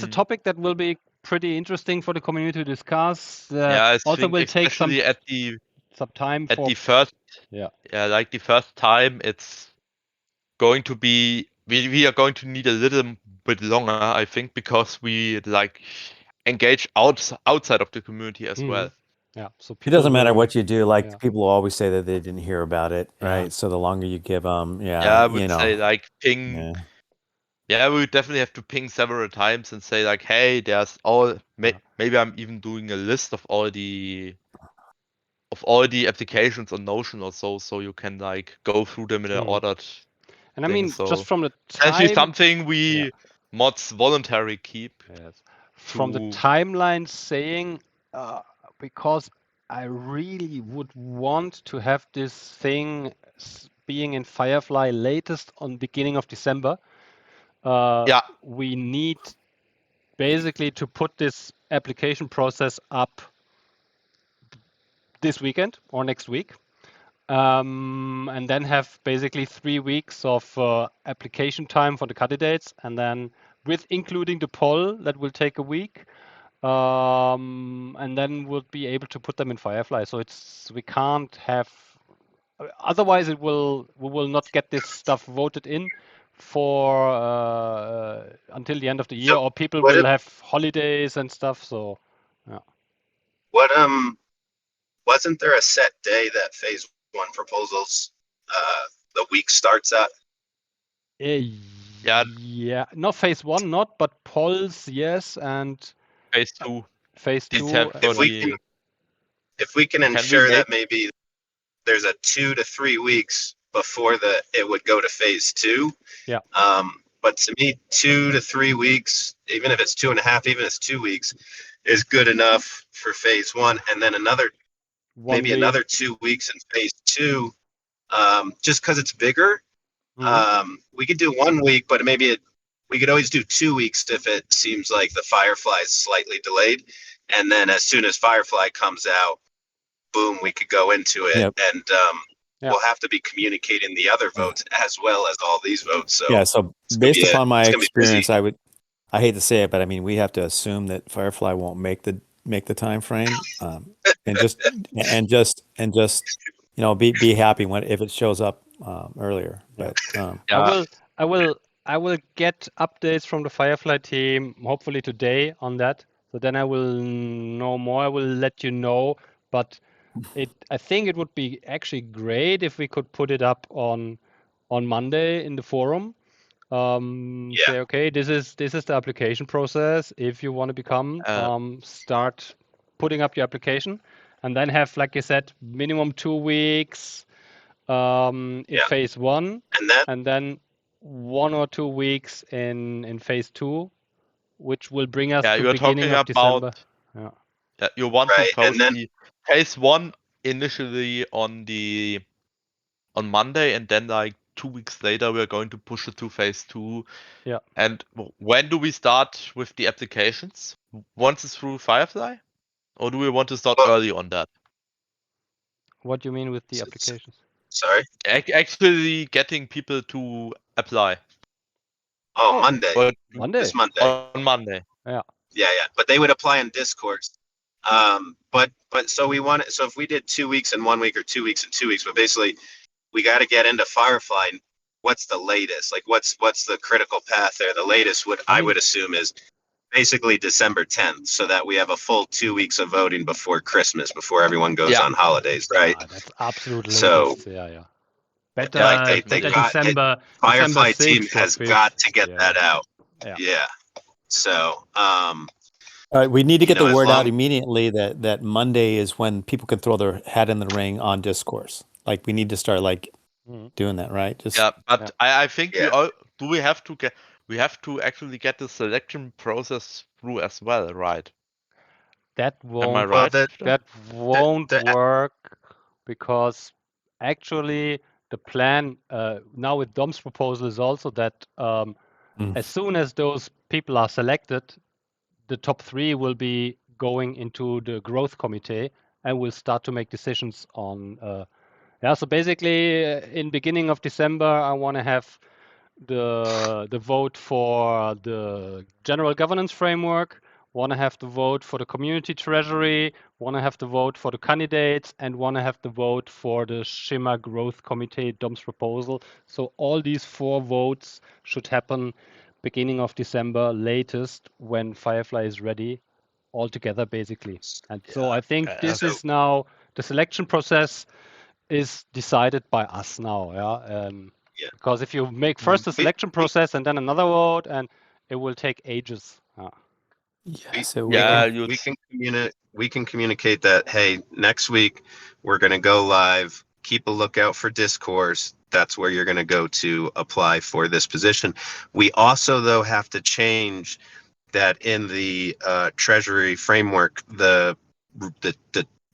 topic that will be pretty interesting for the community to discuss. I also think will take some time at the first. Like the first time, it's going to be we are going to need a little bit longer, I think, because we like engage outside of the community as well. Yeah, so it doesn't matter what you do. Like people will always say that they didn't hear about it, right? So the longer you give them, I would say like ping. Yeah, we would definitely have to ping several times and say like, hey, there's maybe I'm even doing a list of all the applications on Notion or so you can like go through them in an ordered. And I mean, just from the time, actually something we mods voluntary keep. Yes. From the timeline saying, because I really would want to have this thing being in Firefly latest on beginning of December. Yeah. We need basically to put this application process up this weekend or next week. And then have basically 3 weeks of application time for the candidates, and then with including the poll, that will take a week. And then we'll be able to put them in Firefly. So we can't have, otherwise we will not get this stuff voted in for until the end of the year, So or people what will if, have holidays and stuff. So yeah. what wasn't there a set day that phase 1 proposals the week starts at? Yeah. Yeah, not phase 1, not, but polls, yes, and Phase 2. phase These 2. have for the. If we can Can we ensure make? that maybe there's a 2 to 3 weeks before it would go to phase 2. Yeah. But to me, 2 to 3 weeks, even if it's 2.5, even if it's 2 weeks, is good enough for phase 1, and then maybe another 2 weeks in phase 2, just because it's bigger. We could do 1 week, but we could always do 2 weeks if it seems like the Firefly is slightly delayed, and then as soon as Firefly comes out, boom, we could go into it. Yep. And we'll have to be communicating the other votes as well as all these votes. So yeah, so based upon my it's gonna be busy. experience, I hate to say it, but I mean, we have to assume that Firefly won't make the time frame, and just be happy if it shows up earlier. But I will get updates from the Firefly team hopefully today on that. So then I will know more. I will let you know. But I think it would be actually great if we could put it up on Monday in the forum. Say, okay, this is the application process. If you want to become, start putting up your application, and then have, like you said, minimum 2 weeks in phase 1, and then 1 or 2 weeks in phase 2, which will bring us to beginning of December. Yeah, you want to post the phase 1 initially on Monday, and then like 2 weeks later we're going to push it to phase 2. Yeah. And when do we start with the applications? Once it's through Firefly, or do we want to start early on that? What do you mean with the applications? Sorry. Actually, getting people to apply. Oh, Monday. Monday. This Monday. On Monday. Yeah. Yeah. But they would apply in Discourse. But so if we did 2 weeks in 1 week or 2 weeks in 2 weeks, but basically we got to get into Firefly. What's the latest? Like what's the critical path there? The latest I would assume is basically December 10th, so that we have a full 2 weeks of voting before Christmas, before everyone goes on holidays, right? That's absolutely so. Yeah. Better December. Firefly December 6th team has got to get that out. Yeah. So. We need to get the word out immediately that Monday is when people can throw their hat in the ring on Discourse. Like we need to start doing that, right? But I think we have to actually get the selection process through as well, right? That won't. Am I right? That won't work, because actually the plan now with Dom's proposal is also that as soon as those people are selected, the top 3 will be going into the growth committee and will start to make decisions on. So basically, in beginning of December, I want to have the vote for the general governance framework, want to have the vote for the community treasury, want to have the vote for the candidates, and want to have the vote for the SHimmer growth committee, Dom's proposal. So all these 4 votes should happen beginning of December latest, when Firefly is ready altogether, basically. And so I think this is now the selection process is decided by us now. Because if you make first the selection process and then another vote, and it will take ages. We can communicate that, hey, next week we're going to go live. Keep a lookout for Discourse. That's where you're going to go to apply for this position. We also, though, have to change that in the Treasury framework, the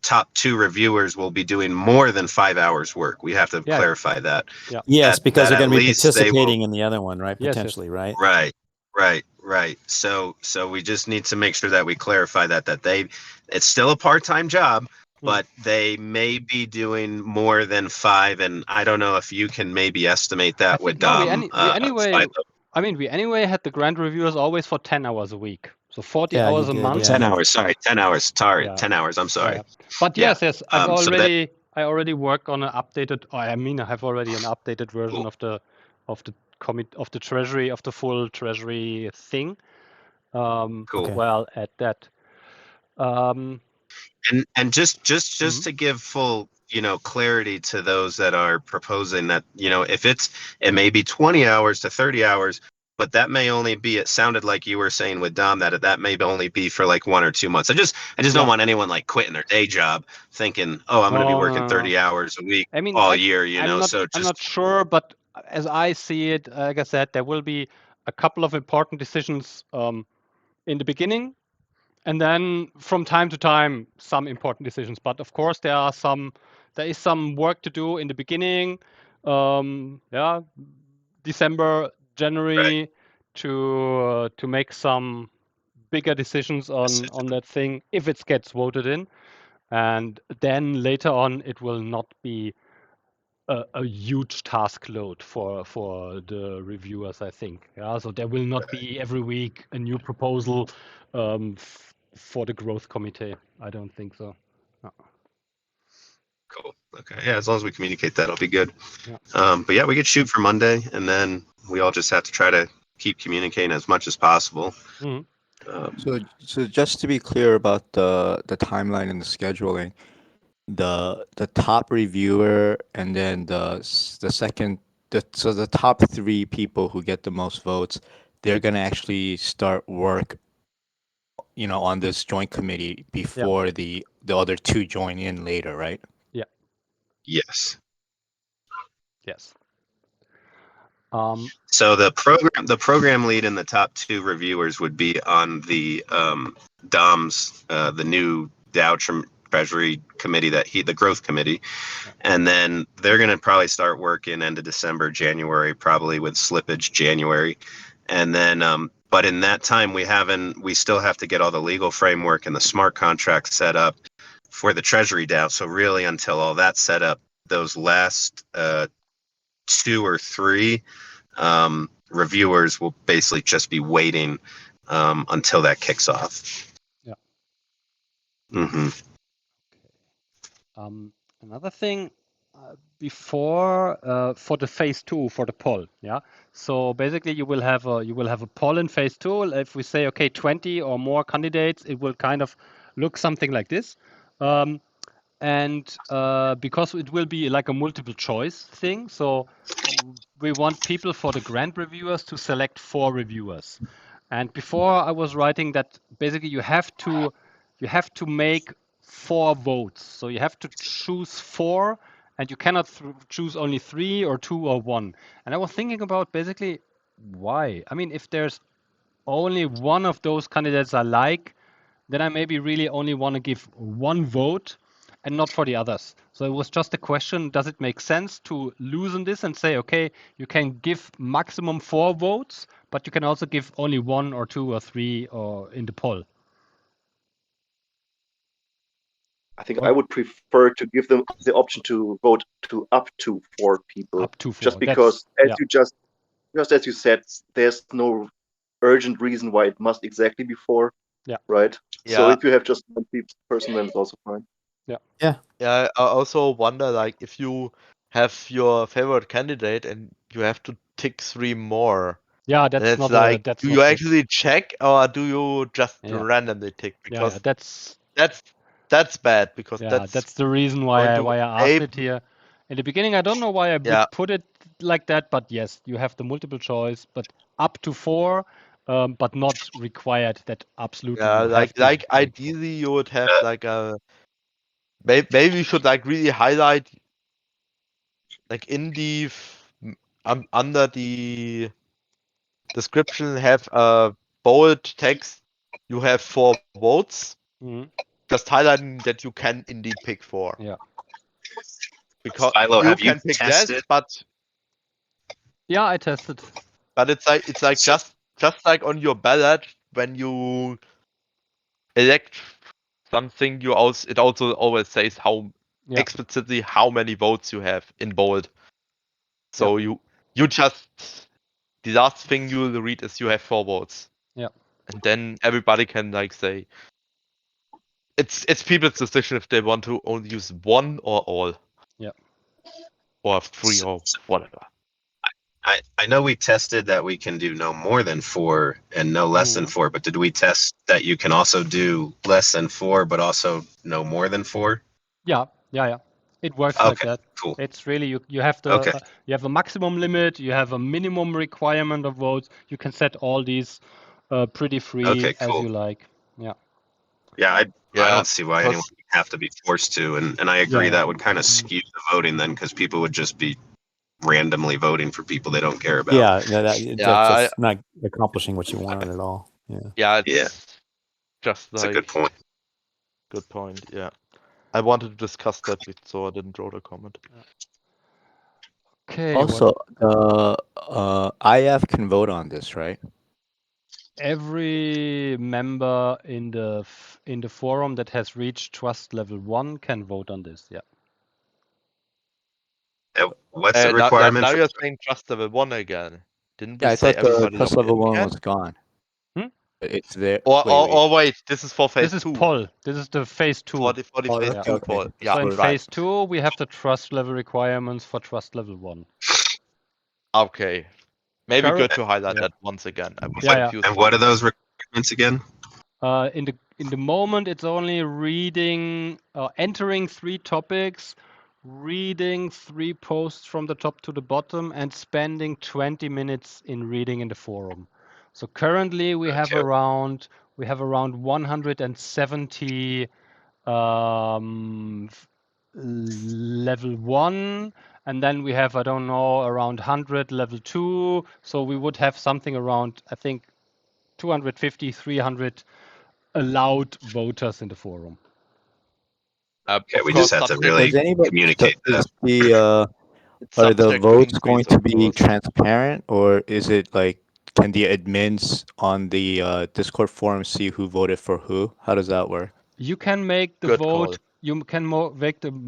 top 2 reviewers will be doing more than 5 hours work. We have to clarify that. Yeah. Yes, because they're that going to at be least they will. participating in the other one, right? Yes, Potentially, right? Right. So we just need to make sure that we clarify that it's still a part-time job, but they may be doing more than 5. And I don't know if you can maybe estimate that with Dom. we anyway had the grant reviewers always for 10 hours a week. So 40 Yeah, hours you a did, month. yeah. 10 hours. Sorry, 10 hours. Sorry, Yeah. 10 hours. I'm sorry. Yeah. But Yeah. yes, I already work on an updated. I have already an updated version of the Treasury, of the full Treasury thing. Cool. Okay. Well, at that. And just to give full clarity to those that are proposing that, if it may be 20 hours to 30 hours, but that may only be, it sounded like you were saying with Dom that may only be for like 1 or 2 months. I just don't want anyone like quitting their day job thinking, oh, I'm going to be working 30 hours a week all year, I'm not sure, but as I see it, like I said, there will be a couple of important decisions in the beginning, and then from time to time some important decisions. But of course there is some work to do in the beginning, December, January, to make some bigger decisions on that thing if it gets voted in, and then later on it will not be a huge task load for the reviewers, I think. Yeah, so there will not be every week a new proposal for the growth committee. I don't think so. No. Cool. Okay. Yeah, as long as we communicate that, it'll be good. Yeah. But yeah, we could shoot for Monday, and then we all just have to try to keep communicating as much as possible. Mm-hmm. So just to be clear about the timeline and the scheduling, the top reviewer and then the second, so the top 3 people who get the most votes, they're going to actually start work, on this joint committee before the other 2 join in later, right? Yeah. Yes. Yes. So the program lead and the top 2 reviewers would be on the Dom's the new Dow Treasury committee, the growth committee, and then they're going to probably start working end of December, January, probably with slippage January, and then but in that time we still have to get all the legal framework and the smart contract set up for the Treasury Dow. So really, until all that's set up, those last 2 or 3 reviewers will basically just be waiting until that kicks off. Yeah. Mm-hmm. Another thing before for the phase 2 for the poll, yeah. So basically, you will have a poll in phase 2. If we say 20 or more candidates, it will kind of look something like this. And because it will be like a multiple choice thing, so we want people for the grant reviewers to select 4 reviewers. And before I was writing that basically you have to make 4 votes. So you have to choose 4, and you cannot choose only 3 or 2 or 1. And I was thinking about basically why. I mean, if there's only one of those candidates I like, then I maybe really only want to give 1 vote and not for the others. So it was just a question, does it make sense to loosen this and say, okay, you can give maximum 4 votes, but you can also give only 1 or 2 or 3 or in the poll? I think I would prefer to give them the option to vote to up to 4 people. Up to 4. Just because, as you said, there's no urgent reason why it must exactly be 4. Yeah. Right. Yeah. So if you have just 1 person, then it's also fine. Yeah. Yeah. Yeah. I also wonder, like, if you have your favorite candidate and you have to tick 3 more. Yeah, that's It's not like, that's do not you good. actually check or do you just Yeah. randomly tick? Because that's bad, because that's the reason why I asked it here. In the beginning, I don't know why I would put it like that, but yes, you have the multiple choice, but up to 4, but not required that absolutely. Yeah, you have like to ideally you would have like a maybe we should like really highlight like in the under the description have a bold text. You have 4 votes. Mhm. just highlighting that you can indeed pick 4. Yeah. Because Philo, you have you can pick tested? less, but Yeah, I tested. it's like So- just like on your ballot when you elect something, it also always says how Yeah. explicitly how many votes you have in bold. So you just the last thing you will read is you have 4 votes. Yeah. And then everybody can like say it's people's decision if they want to only use 1 or all. Yeah. Or 3 or whatever. I know we tested that we can do no more than 4 and no less than 4, but did we test that you can also do less than 4, but also no more than 4? Yeah. It works like Okay, that. cool. It's really you have the Okay. you have a maximum limit, you have a minimum requirement of votes. You can set all these pretty free Okay, as cool. you like. Yeah. Yeah, I Yeah, don't see why anyone because would have to be forced to, and I agree that would kind of skew the voting then, because people would just be randomly voting for people they don't care about. Yeah, no, that's just not accomplishing what you wanted at all. Yeah, it's Yeah. just That's a like good point. good point. Yeah, I wanted to discuss that, so I didn't wrote a comment. Okay. Also, IF can vote on this, right? Every member in the forum that has reached trust level 1 can vote on this. Yeah. What's the requirement? Now you're saying trust level 1 again. Didn't we Yeah, I say thought the everybody trust logged level in 1 again? was gone. Hmm? It's there. Or wait, this is for phase This is 2. poll. This is the phase 2. For the phase 2 okay. poll. Yeah, So in right. phase 2, we have the trust level requirements for trust level 1. Okay. Maybe Current- good to highlight Yeah. that once again. I was Yeah. confused. And what are those requirements again? In the moment, it's only reading, entering 3 topics, reading 3 posts from the top to the bottom, and spending 20 minutes in reading in the forum. So currently, we have around 170 level 1, and then we have, I don't know, around 100 level 2. So we would have something around, I think, 250, 300 allowed voters in the forum. Okay, we just have to really communicate that. Are the subject to votes increase, going of to be course. transparent, or is it like can the admins on the Discord forum see who voted for who? How does that work? You can make the Good vote. call. You can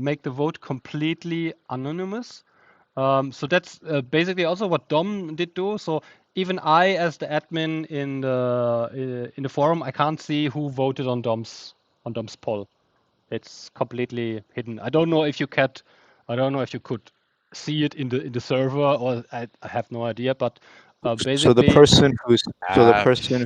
make the vote completely anonymous. So that's basically also what Dom did do. So even I, as the admin in the forum, I can't see who voted on Dom's poll. It's completely hidden. I don't know if you could see it in the server, or I have no idea. But basically, So the person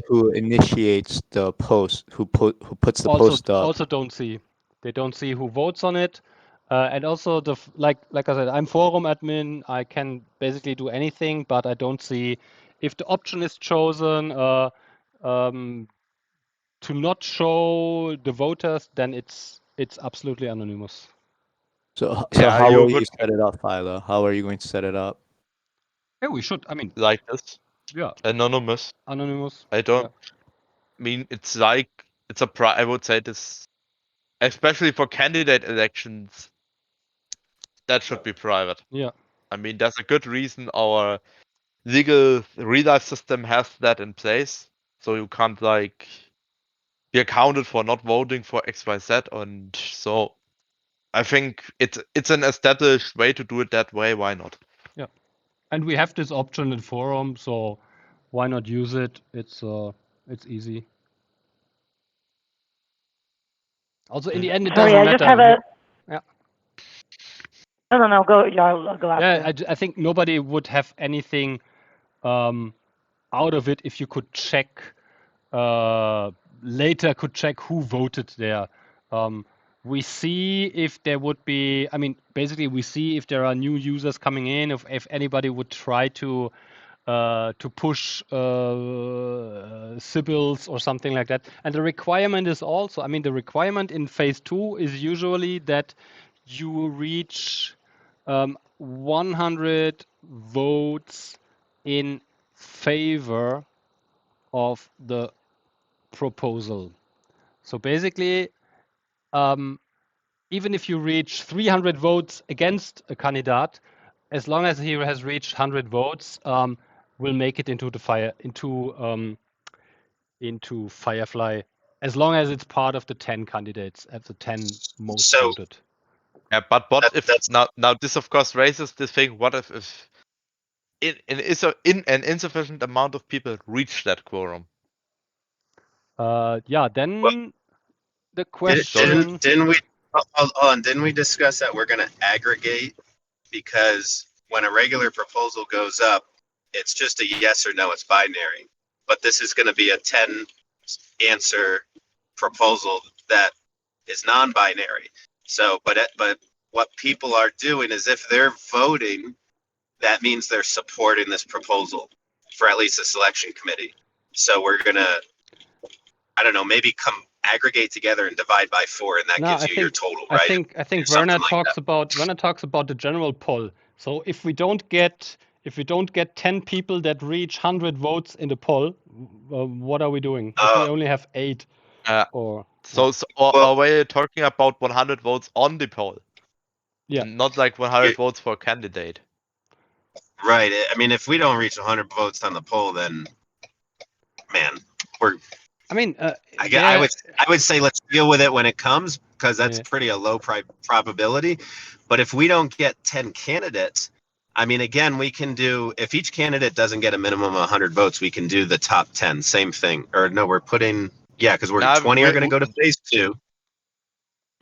who initiates the post, who puts the post up, also don't see. They don't see who votes on it. And also like I said, I'm forum admin. I can basically do anything, but I don't see if the option is chosen to not show the voters, then it's absolutely anonymous. So how will you set it up, Philo? How are you going to set it up? Yeah, we should. I mean, like this. Yeah. Anonymous. Anonymous. I don't mean it's like I would say this, especially for candidate elections, that should be private. Yeah. I mean, there's a good reason our legal real life system has that in place, so you can't like be accounted for not voting for XYZ, and so I think it's an established way to do it that way. Why not? Yeah, and we have this option in forum, so why not use it? It's easy. Also, in the end, it doesn't matter. Just have a. Yeah. No, go. Yeah, I'll go after. Yeah, I think nobody would have anything out of it if you could check later. Could check who voted there. We see if there would be. I mean, basically, we see if there are new users coming in. If anybody would try to push Sybils or something like that. And the requirement is also, I mean, the requirement in phase 2 is usually that you reach 100 votes in favor of the proposal. So basically, even if you reach 300 votes against a candidate, as long as he has reached 100 votes, we'll make it into Firefly, as long as it's part of the 10 candidates, of the 10 most So voted. Yeah, but what if that's now this of course raises this thing? What if an insufficient amount of people reach that quorum? Yeah, then the question. didn't we hold on? Didn't we discuss that we're going to aggregate because when a regular proposal goes up, it's just a yes or no. It's binary, but this is going to be a 10 answer proposal that is non-binary. So, but what people are doing is if they're voting, that means they're supporting this proposal for at least the selection committee. So we're gonna, I don't know, maybe come aggregate together and divide by 4, and that gives you your total, right? I think Werner talks about the general poll. So if we don't get 10 people that reach 100 votes in the poll, what are we doing? If we only have 8, or are we talking about 100 votes on the poll? Yeah, not like 100 votes for a candidate. Right. I mean, if we don't reach 100 votes on the poll, then, man, we're. I mean, I would say let's deal with it when it comes, because that's pretty a low probability. But if we don't get 10 candidates, I mean, again, we can do, if each candidate doesn't get a minimum of 100 votes, we can do the top 10, same thing. Or no, we're putting, because 20 are going to go to phase 2.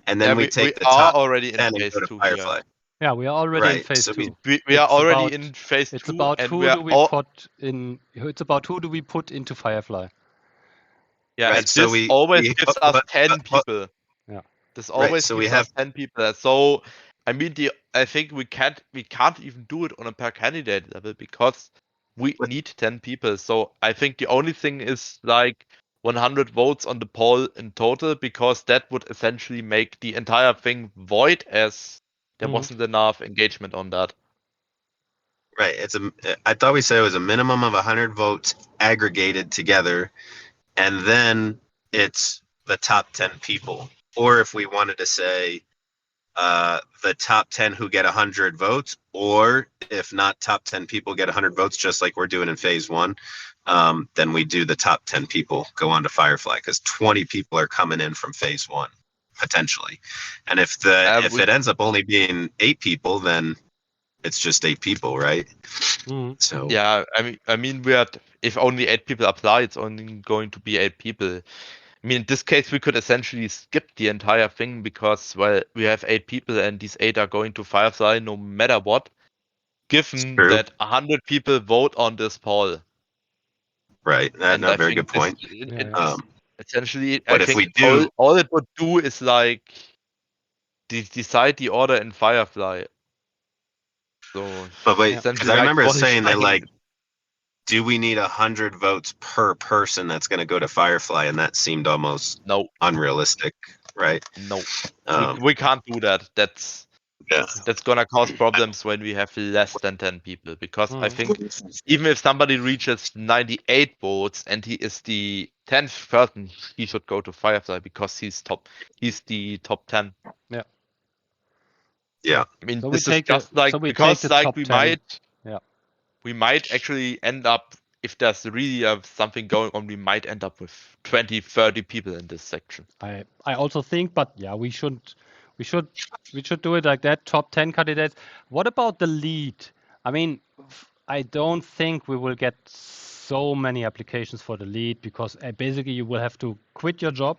And then we take the top already 10 in and go to phase 2. Firefly. Yeah, we are already in phase 2. We are already in phase 2. It's about and who do we put in. It's about who do we put into Firefly. Yeah, right, and so this always gives us 10 people. Yeah. This always gives us 10 people. So I mean, I think we can't even do it on a per candidate level because we need 10 people. So I think the only thing is like 100 votes on the poll in total, because that would essentially make the entire thing void, as there wasn't enough engagement on that. Right. I thought we said it was a minimum of 100 votes aggregated together, and then it's the top 10 people. Or if we wanted to say the top 10 who get 100 votes, or if not top 10 people get 100 votes, just like we're doing in phase 1, then we do the top 10 people go on to Firefly, because 20 people are coming in from phase 1 potentially. And if it ends up only being 8 people, then it's just 8 people, right? So yeah, I mean, if only 8 people apply, it's only going to be 8 people. I mean, in this case, we could essentially skip the entire thing because, well, we have 8 people and these 8 are going to Firefly no matter what, given that 100 people vote on this poll. Right. And a very good point. Essentially, but I if think we do, all it would do is like decide the order in Firefly. So, but wait, because I remember saying that, like, do we need 100 votes per person that's going to go to Firefly? And that seemed almost unrealistic, right? No, we can't do that. That's gonna cause problems when we have less than 10 people, because I think even if somebody reaches 98 votes and he is the 10th person, he should go to Firefly because he's the top 10. Yeah. Yeah. I mean, So this is just like, because like we might actually end up, if there's really something going on, we might end up with 20-30 people in this section. I also think, but yeah, we should do it like that. Top 10 candidates. What about the lead? I mean, I don't think we will get so many applications for the lead, because basically you will have to quit your job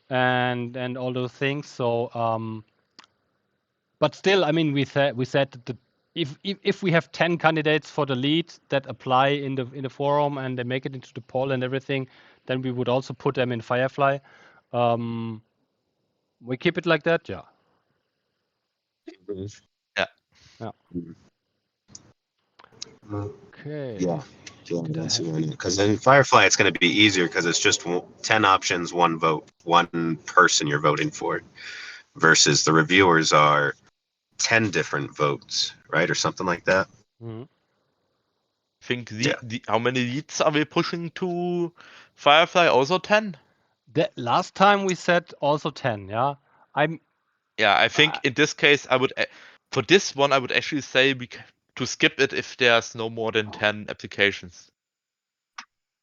and all those things. So, but still, I mean, we said that if we have 10 candidates for the lead that apply in the forum and they make it into the poll and everything, then we would also put them in Firefly. We keep it like that, yeah. Yeah. Okay. Yeah. Because in Firefly, it's going to be easier because it's just 10 options, 1 vote, 1 person you're voting for, versus the reviewers are 10 different votes, right? Or something like that. I think how many leads are we pushing to Firefly? Also 10? Last time we said also 10, yeah. I think in this case, for this one, I would actually say to skip it if there's no more than 10 applications.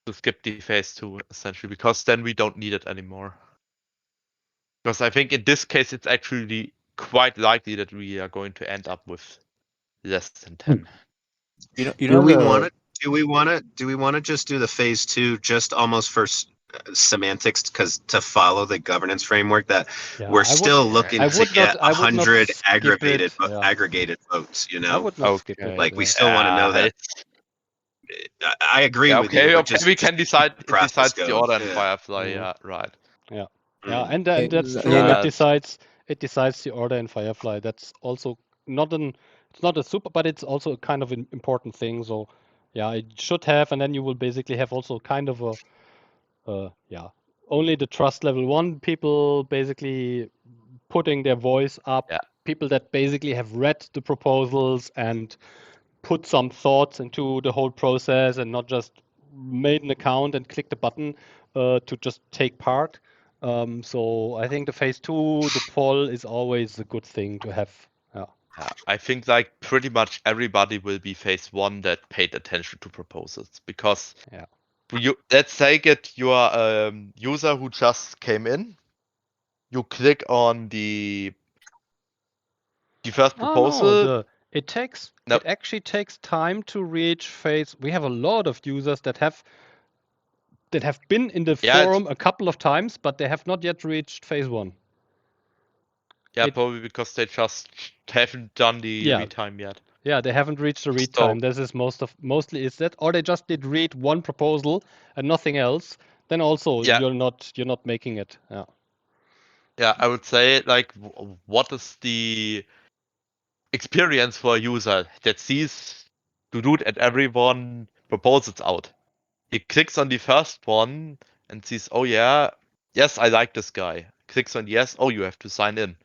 To skip the phase 2, essentially, because then we don't need it anymore. Because I think in this case, it's actually quite likely that we are going to end up with less than 10. Do we want to just do the phase 2 just almost for semantics, because to follow the governance framework that we're still looking to get 100 aggregated votes, I would not skip it. Like we still want to know that. I agree with you. Okay, we can decide. It decides the order in Firefly. Mhm. Yeah, right. Yeah, and that's true. It decides the order in Firefly. That's also it's not a super, but it's also a kind of an important thing. So yeah, it should have, and then you will basically have also kind of only the trust level 1 people basically putting their voice up. Yeah. People that basically have read the proposals and put some thoughts into the whole process and not just made an account and clicked the button to just take part. So I think the phase 2, the poll is always a good thing to have. Yeah. I think like pretty much everybody will be phase 1 that paid attention to proposals, because let's take it, you are a user who just came in. You click on the first proposal. It actually takes time to reach phase. We have a lot of users that have been in the forum a couple of times, but they have not yet reached phase 1. Yeah, probably because they just haven't done the read time yet. Yeah, they haven't reached the read time. This is mostly is that, or they just did read one proposal and nothing else. Then also you're not making it. Yeah. Yeah, I would say like, what is the experience for a user that sees to do it and everyone proposals out? He clicks on the first one and sees, oh yeah, yes, I like this guy. Clicks on yes, oh, you have to sign in.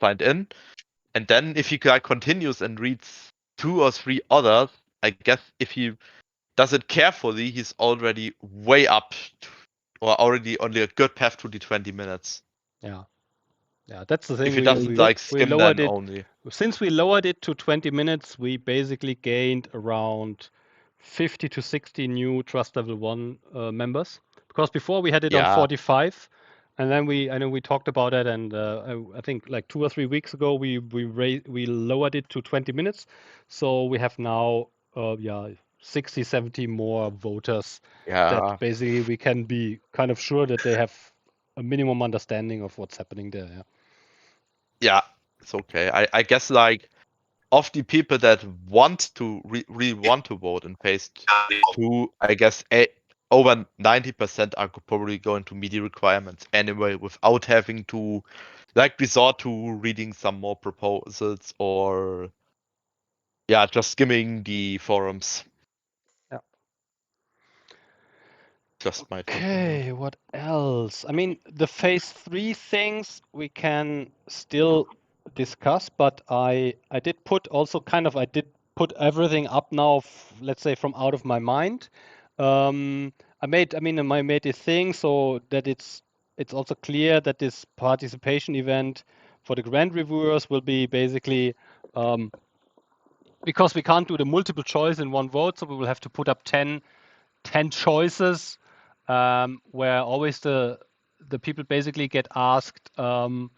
Signed in. And then if he continues and reads 2 or 3 others, I guess if he does it carefully, he's already way up or already on a good path to the 20 minutes. Yeah. Yeah, that's the thing. If he doesn't skim lowered then it only. Since we lowered it to 20 minutes, we basically gained around 50 to 60 new Trust Level 1 members. Because before we had it on 45, and then I know we talked about it, and I think like 2 or 3 weeks ago we lowered it to 20 minutes. So we have now 60, 70 more voters that basically we can be kind of sure that they have a minimum understanding of what's happening there. Yeah. Yeah, it's okay. I guess like of the people that want to really want to vote in phase 2, I guess over 90% are probably going to meet the requirements anyway, without having to like resort to reading some more proposals or just skimming the forums. Yeah. Just my take. Okay, what else? I mean, the phase 3 things we can still discuss, but I did put everything up now, let's say from out of my mind. I made a thing so that it's also clear that this participation event for the grant reviewers will be basically because we can't do the multiple choice in one vote, so we will have to put up 10 choices, where always the people basically get asked, cast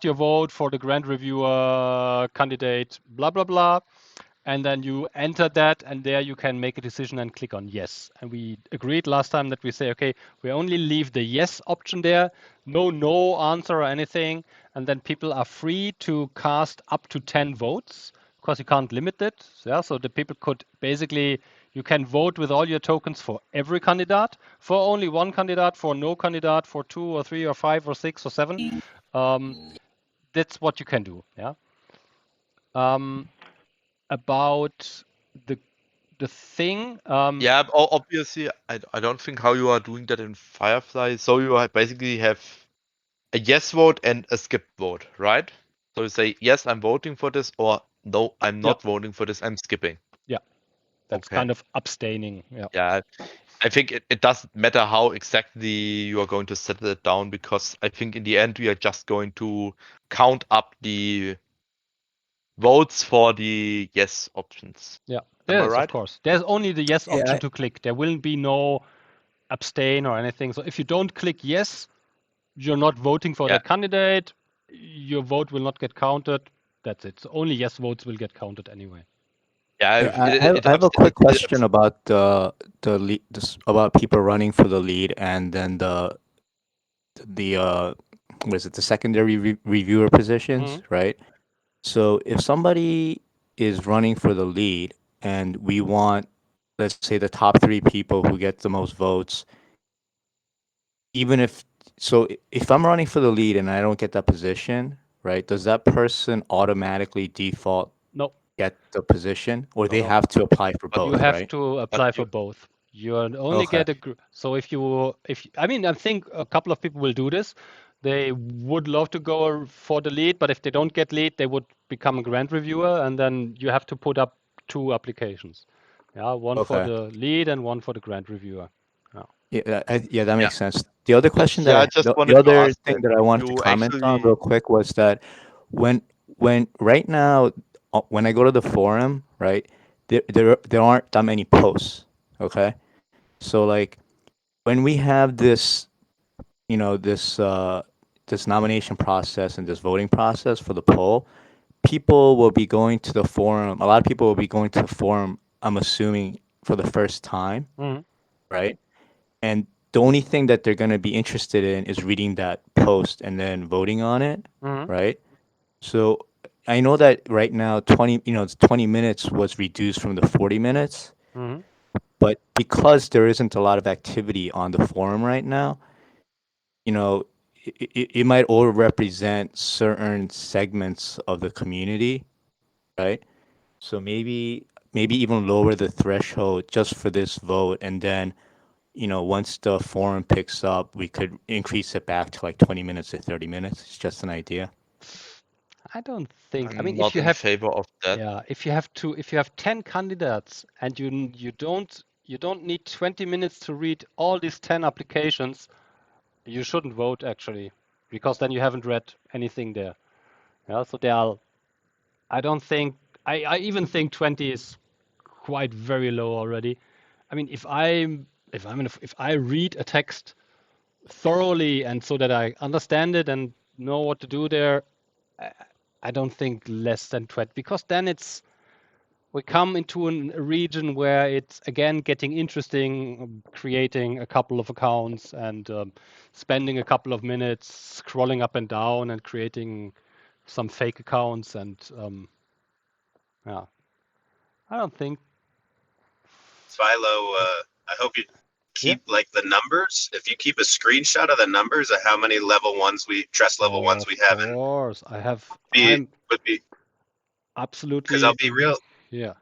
your vote for the grant reviewer candidate, blah, blah, blah. And then you enter that, and there you can make a decision and click on yes. And we agreed last time that we say, okay, we only leave the yes option there, no answer or anything. And then people are free to cast up to 10 votes, because you can't limit it. Yeah, so the people could basically, you can vote with all your tokens for every candidate, for only one candidate, for no candidate, for 2 or 3 or 5 or 6 or 7. That's what you can do. Yeah. About the thing. Obviously, I don't think how you are doing that in Firefly. So you basically have a yes vote and a skip vote, right? So you say yes, I'm voting for this, or no, I'm not voting for this, I'm skipping. Yeah, That's kind of abstaining. Yeah. Yeah, I think it doesn't matter how exactly you are going to settle it down, because I think in the end we are just going to count up the votes for the yes options. Yeah. Am I Yes, right? of course. There's only the yes Yeah, option to click. There will be no abstain or anything. So if you don't click yes, you're not voting for Yeah. that candidate. Your vote will not get counted. That's it. So only yes votes will get counted anyway. Yeah, I have a quick question about the lead, about people running for the lead, and then the what is it, the secondary reviewer positions, right? So if somebody is running for the lead and we want, let's say, the top 3 people who get the most votes, even if so, if I'm running for the lead and I don't get that position, right? Does that person automatically default No. get the position, or they No. have to apply for But both, You have right? to apply for both. You only Okay. get a so if I mean, I think a couple of people will do this. They would love to go for the lead, but if they don't get lead, they would become a grant reviewer, and then you have to put up 2 applications. Yeah, one for Okay. the lead and one for the grant reviewer. Yeah, that makes sense. The other question Yeah, I that just the wanted to other ask thing that. that I wanted to You comment on actually, real quick was that when right now when I go to the forum, right, there aren't that many posts. Okay, so like when we have this, this nomination process and this voting process for the poll, people will be going to the forum. A lot of people will be going to the forum, I'm assuming, for the first time, right? And the only thing that they're going to be interested in is reading that post and then voting on it, right? So I know that right now 20 minutes was reduced from the 40 minutes, but because there isn't a lot of activity on the forum right now, you know, it might overrepresent certain segments of the community, right? So maybe even lower the threshold just for this vote, and then once the forum picks up, we could increase it back to like 20 minutes or 30 minutes. It's just an idea. I don't think. I I'm mean, if not you in have favor of that. if you have 10 candidates and you don't need 20 minutes to read all these 10 applications, you shouldn't vote actually, because then you haven't read anything there. Yeah, so I don't think I even think 20 is quite very low already. I mean, if I read a text thoroughly and so that I understand it and know what to do there, I don't think less than 20, because then we come into a region where it's again getting interesting, creating a couple of accounts and spending a couple of minutes scrolling up and down and creating some fake accounts, and yeah, I don't think. Philo, I hope you Yeah. keep like the numbers. If you keep a screenshot of the numbers of how many trust level ones we have, Of course, I have. would be Absolutely. because Yeah.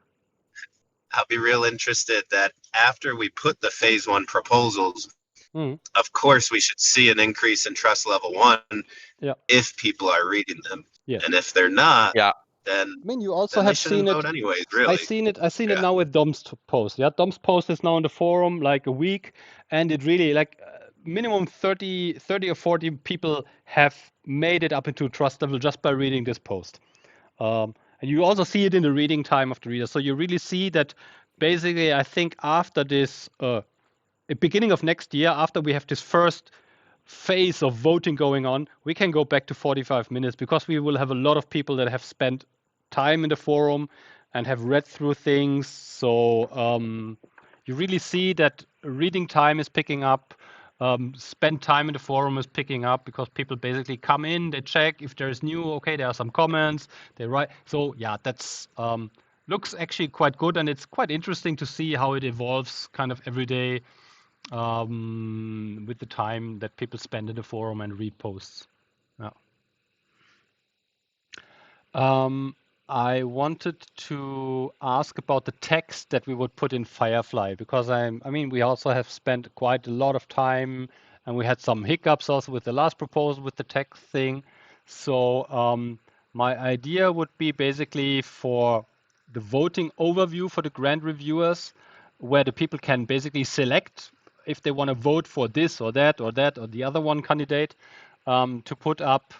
I'll be real interested that after we put the phase 1 proposals, of course we should see an increase in trust level 1 if people are reading them. Yes. And if they're not, then I mean, you also have seen it. vote anyways, really. I seen it now with Dom's post. Yeah, Dom's post is now on the forum like a week, and it really like minimum 30 or 40 people have made it up into trust level just by reading this post. And you also see it in the reading time of the reader. So you really see that basically, I think after this beginning of next year, after we have this first phase of voting going on, we can go back to 45 minutes, because we will have a lot of people that have spent time in the forum and have read through things. So you really see that reading time is picking up. Spend time in the forum is picking up, because people basically come in, they check if there is new. Okay, there are some comments. They write. So yeah, that's looks actually quite good, and it's quite interesting to see how it evolves kind of every day with the time that people spend in the forum and read posts. Yeah. I wanted to ask about the text that we would put in Firefly, because I mean, we also have spent quite a lot of time, and we had some hiccups also with the last proposal with the text thing. So my idea would be basically for voting overview for the grant reviewers, where the people can basically select if they want to vote for this or that or the other one candidate, to put up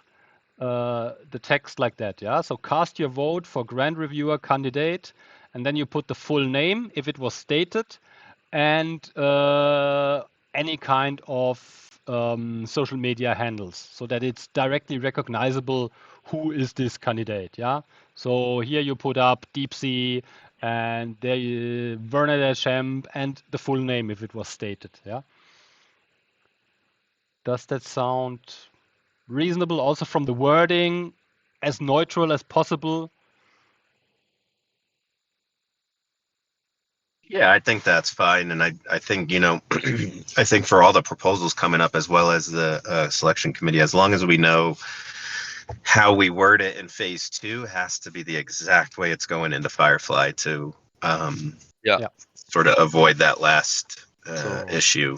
the text like that. Yeah. So cast your vote for grant reviewer candidate, and then you put the full name if it was stated, and any kind of social media handles, so that it's directly recognizable who is this candidate. Yeah. So here you put up Deep Sea and there Werner Schemp and the full name if it was stated. Yeah. Does that sound reasonable? Also from the wording, as neutral as possible. Yeah, I think that's fine, and I think I think for all the proposals coming up, as well as the selection committee, as long as we know how we word it in phase 2, has to be the exact way it's going into Firefly to sort of avoid that last issue.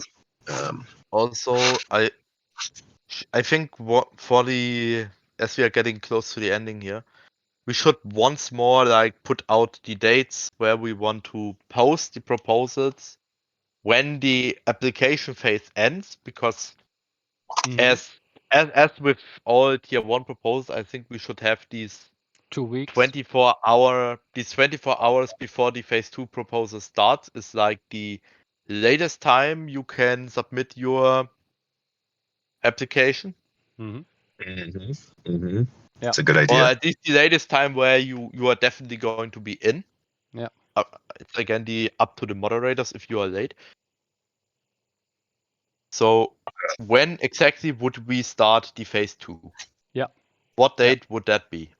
Also, I think as we are getting close to the ending here, we should once more put out the dates where we want to post the proposals when the application phase ends, because as with all tier 1 proposals, I think we should have these 2 weeks 24 hours before the phase 2 proposal starts is the latest time you can submit your application. It's a good idea. Or at least the latest time where you are definitely going to be in. Yeah. It's again up to the moderators if you are late. So when exactly would we start the phase 2? Yeah. What date would that be?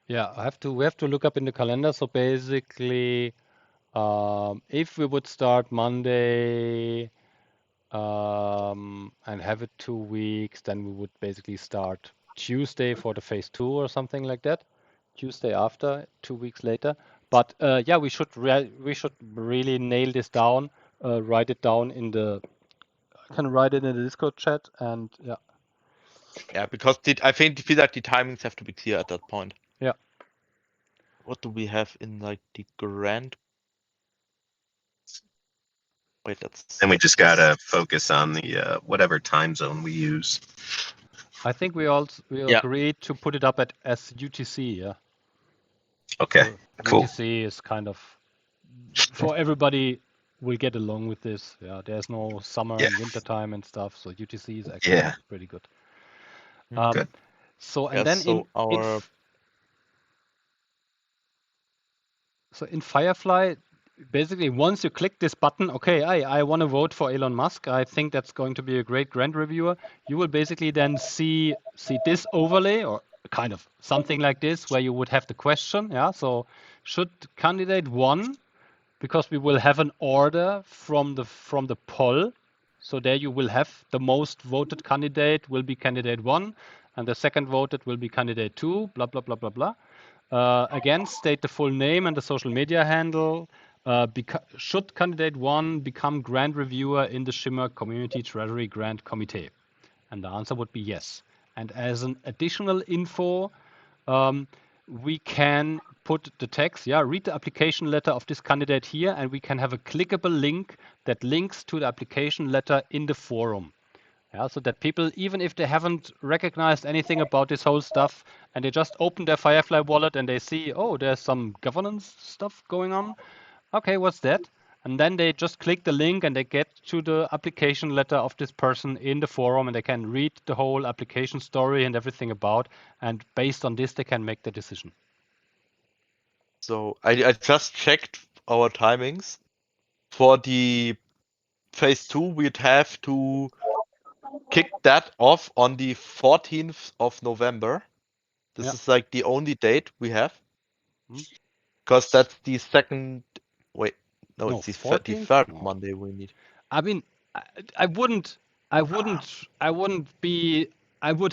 Yeah, we have to look up in the calendar. So basically, if we would start Monday and have it 2 weeks, then we would basically start Tuesday for the phase 2 or something like that. Tuesday after, 2 weeks later. But yeah, we should really nail this down. Write it down I can write it in the Discord chat, and yeah. Yeah, because I feel like the timings have to be clear at that point. Yeah. What do we have in the grant? Wait, and we just gotta focus on the whatever time zone we use. I think we agreed to put it up as UTC. Yeah. Okay. So cool. UTC is kind of for everybody. Will get along with this. Yeah. There's no summer and winter time and stuff. So UTC is actually pretty good. Good. So and then in Firefly, basically once you click this button, okay, I want to vote for Elon Musk. I think that's going to be a great grant reviewer. You will basically then see this overlay or kind of something like this where you would have the question. Yeah. So should candidate 1, because we will have an order from the poll. So there you will have the most voted candidate will be candidate 1, and the second voted will be candidate 2, blah, blah, blah, blah, blah. Again, state the full name and the social media handle. Should candidate 1 become grant reviewer in the SHimmer Community Treasury Grant Committee? And the answer would be yes. And as an additional info, we can put the text, read the application letter of this candidate here, and we can have a clickable link that links to the application letter in the forum. Yeah, so that people, even if they haven't recognized anything about this whole stuff, and they just open their Firefly wallet and they see, oh, there's some governance stuff going on. Okay, what's that? And then they just click the link and they get to the application letter of this person in the forum, and they can read the whole application story and everything about. And based on this, they can make the decision. So I just checked our timings. For the phase 2, we'd have to kick that off on the 14th of November. This is the only date we have. Because that's the second. Wait, no, it's the 3rd Monday we need. I mean, I would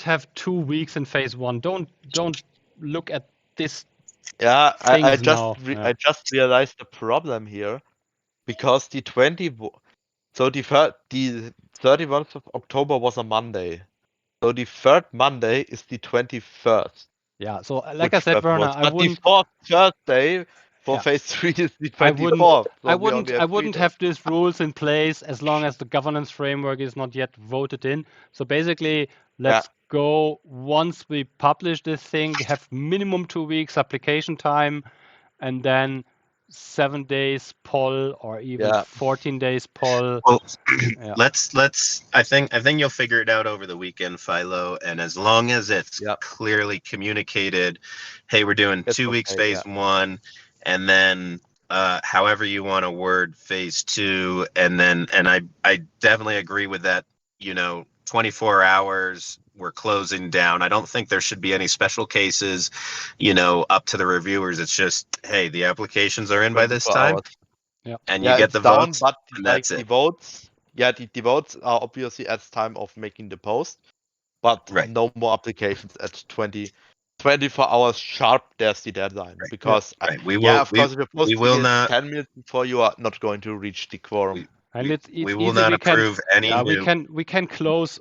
have 2 weeks in phase 1. Don't look at this. Yeah, I just realized the problem here, because the 31st of October was a Monday, so the 3rd Monday is the 21st. Yeah, so like I said, Werner, the 4th Thursday for phase 3 is the I 24th. wouldn't have these rules in place as long as the governance framework is not yet voted in. So basically, let's go once we publish this thing, have minimum 2 weeks application time, and then 7 days poll or even 14 days poll. Well, let's. I think you'll figure it out over the weekend, Philo. And as long as it's clearly communicated, hey, we're doing 2 weeks phase 1, and then however you want to word phase 2, and I definitely agree with that. 24 hours. We're closing down. I don't think there should be any special cases, up to the reviewers. It's just, hey, the applications are in by this time. And you get the votes, but and that's the it. votes, the votes are obviously at time of making the post, but no more applications at 24 hours sharp. There's the deadline because we will. Of course, if you're we will posting it not. 10 minutes before, you are not going to reach the quorum. And it's we will easy. not approve any new. We can close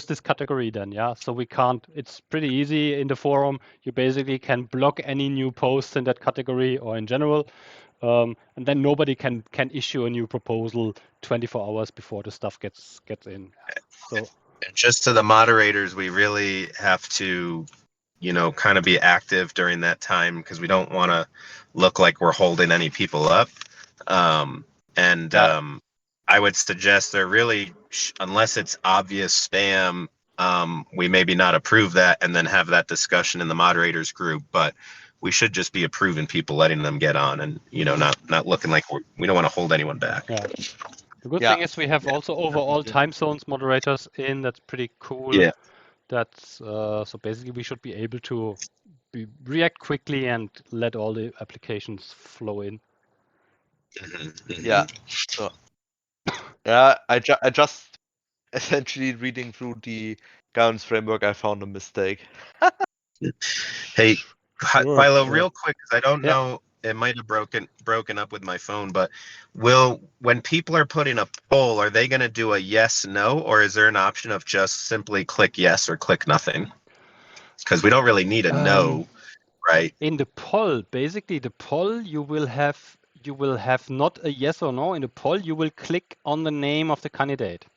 this category then. So we can't. It's pretty easy in the forum. You basically can block any new posts in that category or in general, and then nobody can issue a new proposal 24 hours before the stuff gets in. So just to the moderators, we really have to, kind of be active during that time because we don't want to look like we're holding any people up. I would suggest there really, unless it's obvious spam, we maybe not approve that and then have that discussion in the moderators group. But we should just be approving people, letting them get on, and not looking like we don't want to hold anyone back. The good thing is we have also overall time zones moderators in. That's pretty cool. That's so basically we should be able to react quickly and let all the applications flow in. So I just essentially reading through the governance framework, I found a mistake. Hey, Philo, real quick, because I don't know, it might have broken up with my phone, but when people are putting a poll, are they going to do a yes, no, or is there an option of just simply click yes or click nothing? Because we don't really need a no, right? In the poll, basically the poll, you will have not a yes or no. In the poll, you will click on the name of the candidate.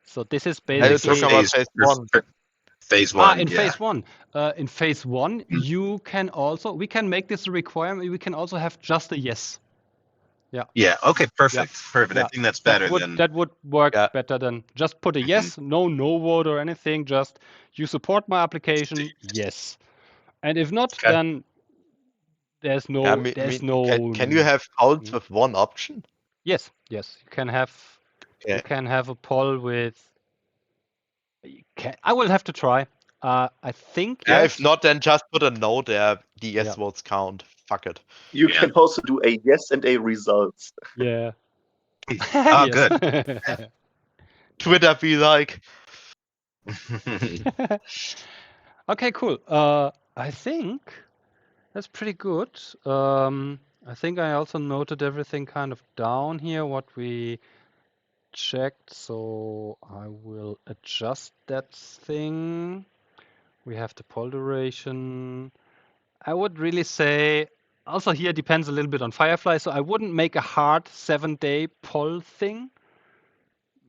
So this is basically phase 1. Phase 1. In phase 1. In phase 1, we can make this a requirement. We can also have just a yes. Yeah. Okay. Perfect. Perfect. I think that's better than that would work better than just put a yes, no vote or anything. Just you support my application, yes. And if not, then there's no. Can you have polls with one option? Yes. You can have. You can have a poll with. I will have to try. I think. If not, then just put a no there. The yes votes count. Fuck it. You can also do a yes and a results. Yeah. Good. Twitter be like. Okay, cool. I think that's pretty good. I think I also noted everything kind of down here, what we checked. So I will adjust that thing. We have the poll duration. I would really say, also here depends a little bit on Firefly. So I wouldn't make a hard 7-day poll thing.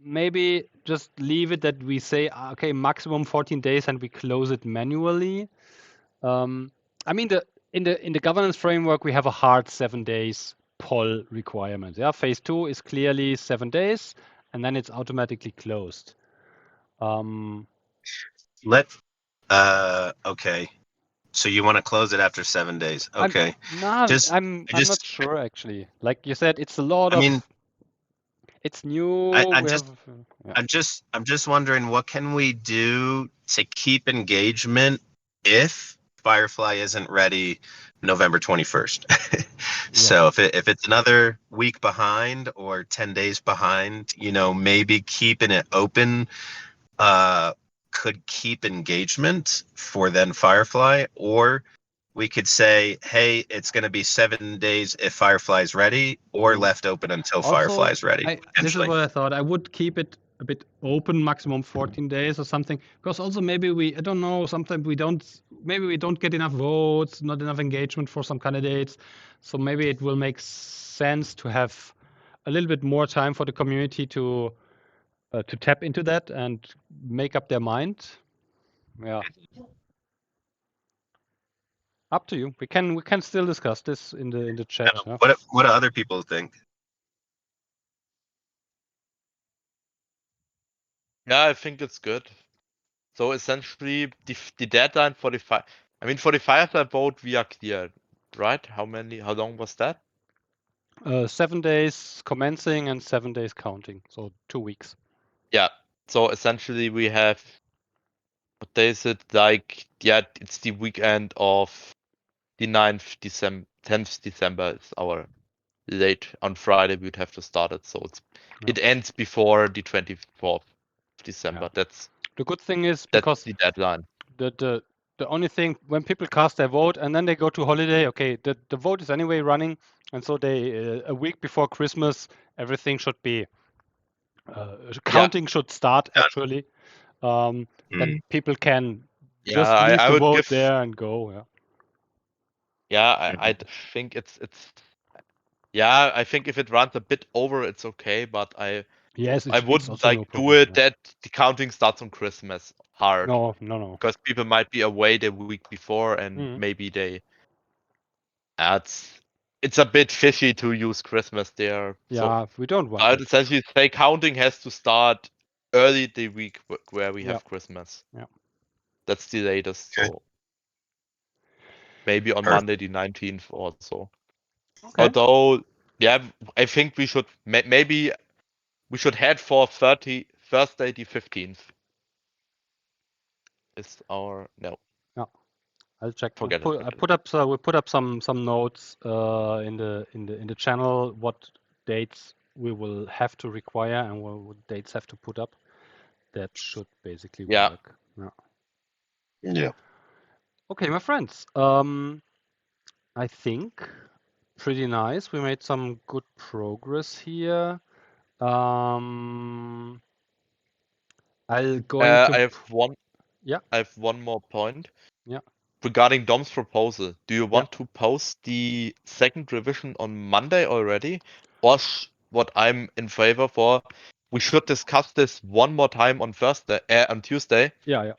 Maybe just leave it that we say, okay, maximum 14 days and we close it manually. I mean, in the governance framework, we have a hard 7 days poll requirement. Phase 2 is clearly 7 days, and then it's automatically closed. Okay. So you want to close it after 7 days? Okay. I'm not sure actually. Like you said, it's a lot of. It's new. I'm just wondering, what can we do to keep engagement if Firefly isn't ready November 21st? So if it's another week behind or 10 days behind, maybe keeping it open could keep engagement for then Firefly, or we could say, hey, it's going to be 7 days if Firefly's ready, or left open until Firefly's ready. This is what I thought. I would keep it a bit open, maximum 14 days or something. Because also maybe I don't know, sometimes we don't get enough votes, not enough engagement for some candidates. So maybe it will make sense to have a little bit more time for the community to tap into that and make up their mind. Yeah. Up to you. We can still discuss this in the chat. Yeah. What do other people think? Yeah, I think it's good. So essentially, the deadline for the fireside vote we are clear, right? How long was that? 7 days commencing and 7 days counting, so 2 weeks. Yeah. So essentially, we have, what day is it? Like, yeah, it's the weekend of the 9th December, 10th December is our late on Friday. We'd have to start it, so it ends before the 24th of December. Yeah. That's The good thing is that's because the deadline. the only thing when people cast their vote and then they go to holiday, okay, the vote is anyway running, and so they a week before Christmas everything should be counting should start actually. Then people can just leave I the would vote give. there and go. Yeah. Yeah, I think it's. Yeah, I think if it runs a bit over, it's okay, but I Yes, it's wouldn't also like no do problem. it Yeah. that the counting starts on Christmas hard. No. Because people might be away the week before and maybe they. It's a bit fishy to use Christmas there. Yeah, we don't want I'd that. essentially say counting has to start early the week where we have Christmas. Yeah. That's the latest. Okay. So maybe on Monday the 19th or so. Okay. Although, yeah, I think we should maybe we should head for Thursday the 15th. Is our no. Yeah, I'll check. Forget it. I put up we'll put up some notes in the channel what dates we will have to require and what dates have to put up. That should basically work. Yeah. Okay, my friends. I think pretty nice. We made some good progress here. I'll going to. I have one. Yeah. I have one more point. Yeah. Regarding Dom's proposal, do you want to post the second revision on Monday already, or what I'm in favor for? We should discuss this one more time on Tuesday. Yeah.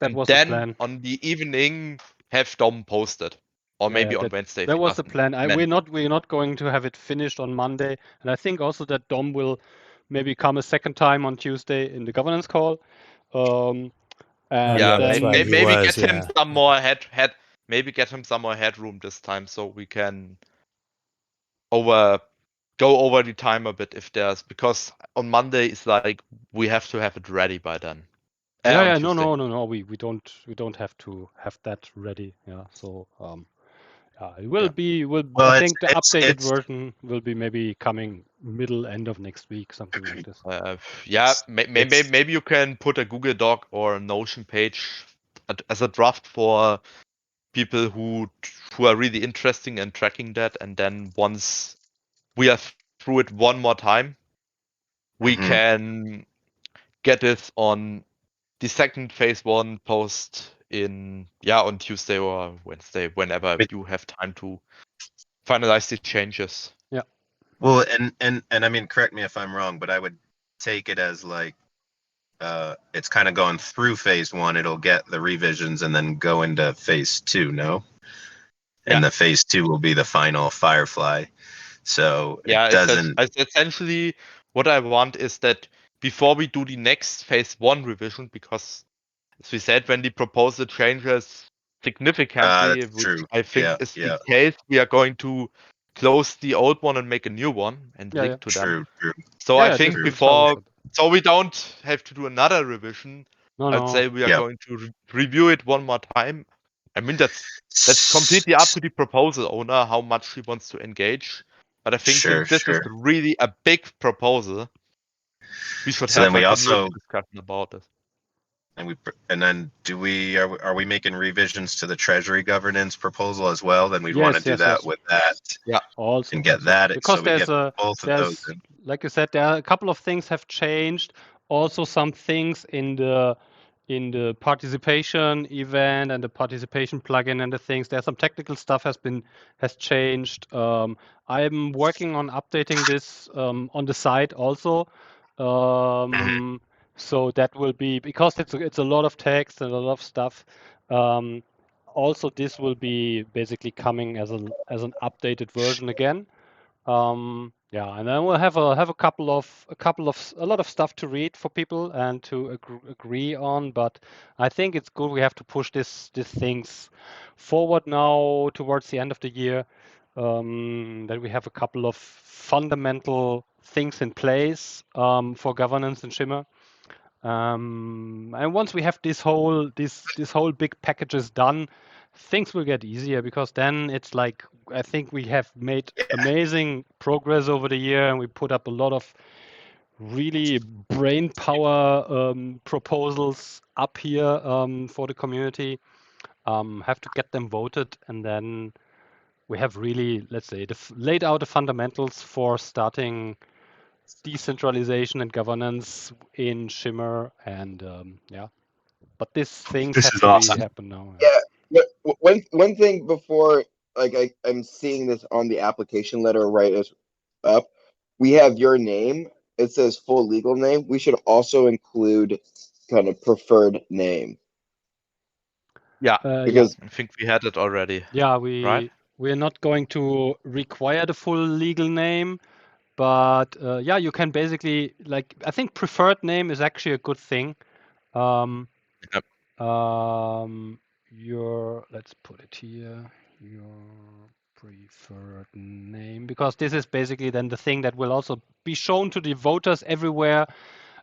That was then the plan. On the evening, have Dom posted, or maybe on Wednesday. That was the plan. We're not going to have it finished on Monday, and I think also that Dom will maybe come a second time on Tuesday in the governance call. That's right. Maybe get him some more maybe get him some more headroom this time, so we can go over the time a bit if there's, because on Monday it's like we have to have it ready by then. No. We don't have to have that ready. Yeah. So it will be. I think the updated version will be maybe coming end of next week, something like this. Maybe you can put a Google Doc or a Notion page as a draft for people who are really interesting and tracking that, and then once we are through it one more time, we can get it on the second phase 1 post on Tuesday or Wednesday, whenever you have time to finalize the changes. Yeah. Well, and I mean, correct me if I'm wrong, but I would take it as like it's kind of going through phase 1. It'll get the revisions and then go into phase 2. No. And the phase 2 will be the final Firefly. So it doesn't. Essentially, what I want is that before we do the next phase 1 revision, because as we said, when the proposal changes significantly, which I think is the case, we are going to close the old one and make a new one and link to them. True. So I think so we don't have to do another revision. I'd say we are going to review it one more time. I mean, that's completely up to the proposal owner how much he wants to engage. But I think since this is really a big proposal, we should have a community discussion about it. And then are we making revisions to the Treasury governance proposal as well? Then we'd want to do that with that. Yeah. Also and get that because so we get both of those in. Like you said, there are a couple of things have changed. also some things in the participation event and the participation plugin and the things. There's some technical stuff has changed. I'm working on updating this on the site also. So that will be, because it's a lot of text and a lot of stuff. Also, this will be basically coming as an updated version again. Yeah, and then we'll have a lot of stuff to read for people and to agree on. But I think it's good. We have to push these things forward now towards the end of the year. That we have a couple of fundamental things in place for governance in Shimmer. And once we have this whole big packages done, things will get easier, because then it's like, I think we have made amazing progress over the year, and we put up a lot of really brain power proposals up here for the community. Have to get them voted, and then we have really, let's say, laid out the fundamentals for starting decentralization and governance in Shimmer, and yeah. But these things This have is to really awesome. happen now. Yeah. One thing before, like I'm seeing this on the application letter right as up. We have your name. It says full legal name. We should also include kind of preferred name. Yeah, because I think we had it already. Yeah, right? we're not going to require the full legal name, but yeah, you can basically, like, I think preferred name is actually a good thing. Yep. Let's put it here, your preferred name, because this is basically then the thing that will also be shown to the voters everywhere.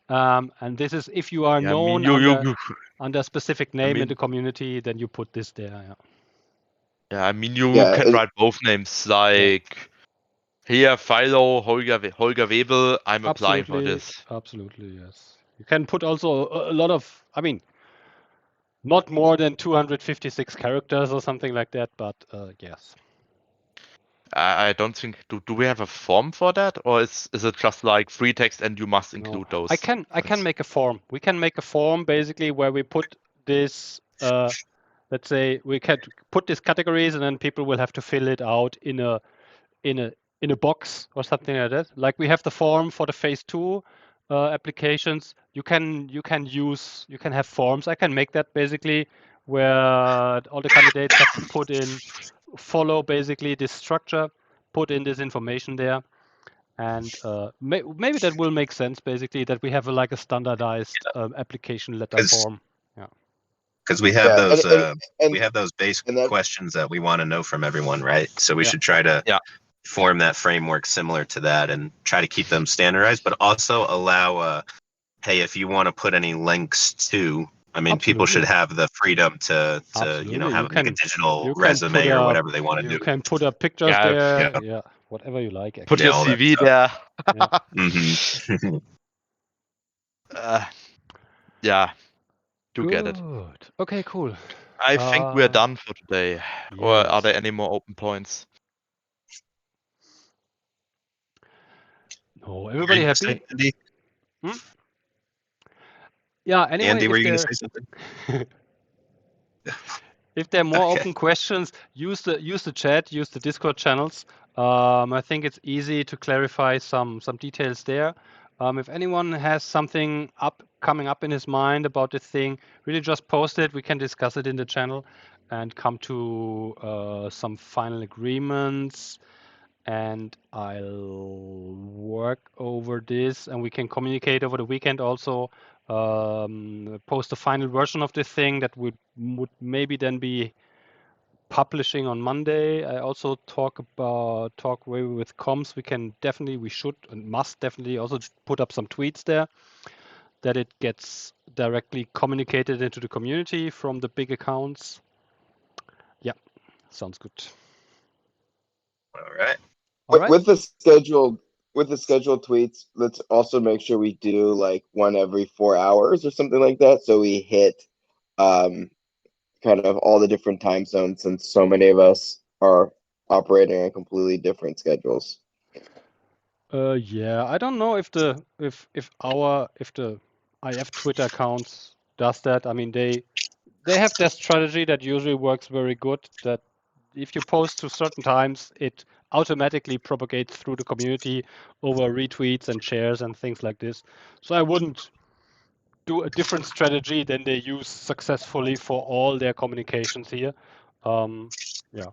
And this is, if you are Yeah, I mean, known under a specific name in mean- the community, then you put this there. Yeah. Yeah, I mean, you Yeah, can write both names, like here, Philo, Holger Webel, I'm applying for this. Absolutely, yes. You can put also a lot of, I mean, not more than 256 characters or something like that, but yes. I don't think, do we have a form for that, or is it just like free text and you must include those? I can make a form. We can make a form basically where we put this, let's say we can put these categories, and then people will have to fill it out in a box or something like that. Like we have the form for the phase 2 applications. You can have forms. I can make that basically where all the candidates have to follow basically this structure, put in this information there, and maybe that will make sense basically, that we have like a standardized application letter form. Yeah. Because we have those and we have those base and that- questions that we want to know from everyone, right? So we Yeah. should try to Yeah. form that framework similar to that and try to keep them standardized, but also allow hey, if you want to put any links to, I mean, people should have the freedom to you know, have make a digital resume or whatever they want to do. You can put up pictures Yeah, there. Yeah, whatever you like. Put Actually. your all that CV stuff. there. Mm-hmm. Yeah, you get it. Good. Okay, cool. I think we're done for today. Or are Yes. there any more open points? No, everybody happy? Andy? Yeah, anyway, Andy, were you going to say something? If there are more Okay. open questions, use the chat, use the Discord channels. I think it's easy to clarify some details there. If anyone has something coming up in his mind about this thing, really just post it. We can discuss it in the channel and come to some final agreements. And I'll work over this, and we can communicate over the weekend also. Post a final version of this thing that would maybe then be publishing on Monday. I also talk with comms. We should and must definitely also put up some tweets there, that it gets directly communicated into the community from the big accounts. Yeah, sounds good. All right. With the scheduled tweets, let's also make sure we do like one every 4 hours or something like that, so we hit kind of all the different time zones, since so many of us are operating on completely different schedules. Yeah, I don't know if the IF Twitter accounts does that. I mean, they have their strategy that usually works very good. That if you post to certain times, it automatically propagates through the community over retweets and shares and things like this. So I wouldn't do a different strategy than they use successfully for all their communications here. Yeah,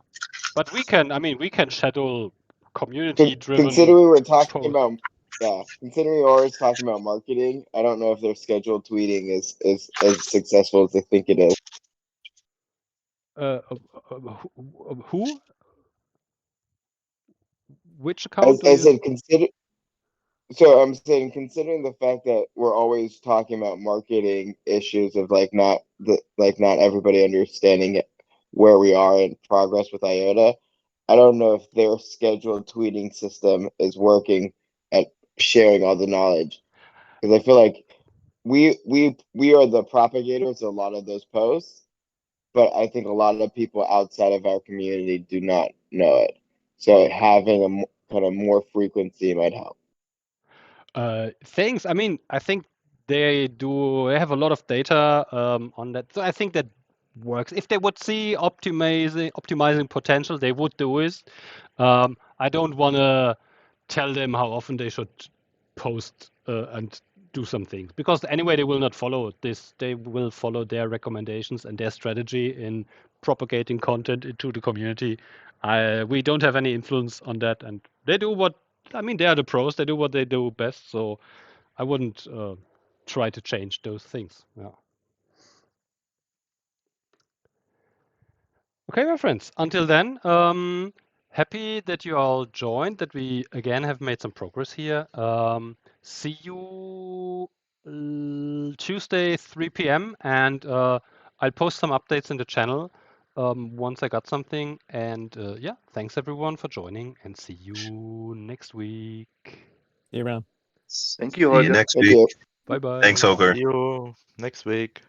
but we can schedule community-driven Considering we're talking posts. about, considering we're always talking about marketing, I don't know if their scheduled tweeting is as successful as they think it is. Who? Which account I said consider. So I'm saying, considering the fact that we're always talking about marketing issues of not everybody understanding where we are in progress with IOTA, I don't know if their scheduled tweeting system is working at sharing all the knowledge, because I feel like we are the propagators of a lot of those posts, but I think a lot of people outside of our community do not know it. So having a kind of more frequency might help. Thanks. I mean, I think they have a lot of data on that. So I think that works. If they would see optimizing potential, they would do it. I don't want to tell them how often they should post and do some things, because anyway they will not follow this. They will follow their recommendations and their strategy in propagating content into the community. We don't have any influence on that, and they do what they are the pros. They do what they do best. So I wouldn't try to change those things. Yeah. Okay, my friends. Until then, happy that you all joined, that we again have made some progress here. See you Tuesday, 3 p.m. And I'll post some updates in the channel once I got something. And yeah, thanks everyone for joining, and see you next week. See you around. Thank you, See you Holger. next Thank week. you. Bye bye. Thanks, Holger. See you next week.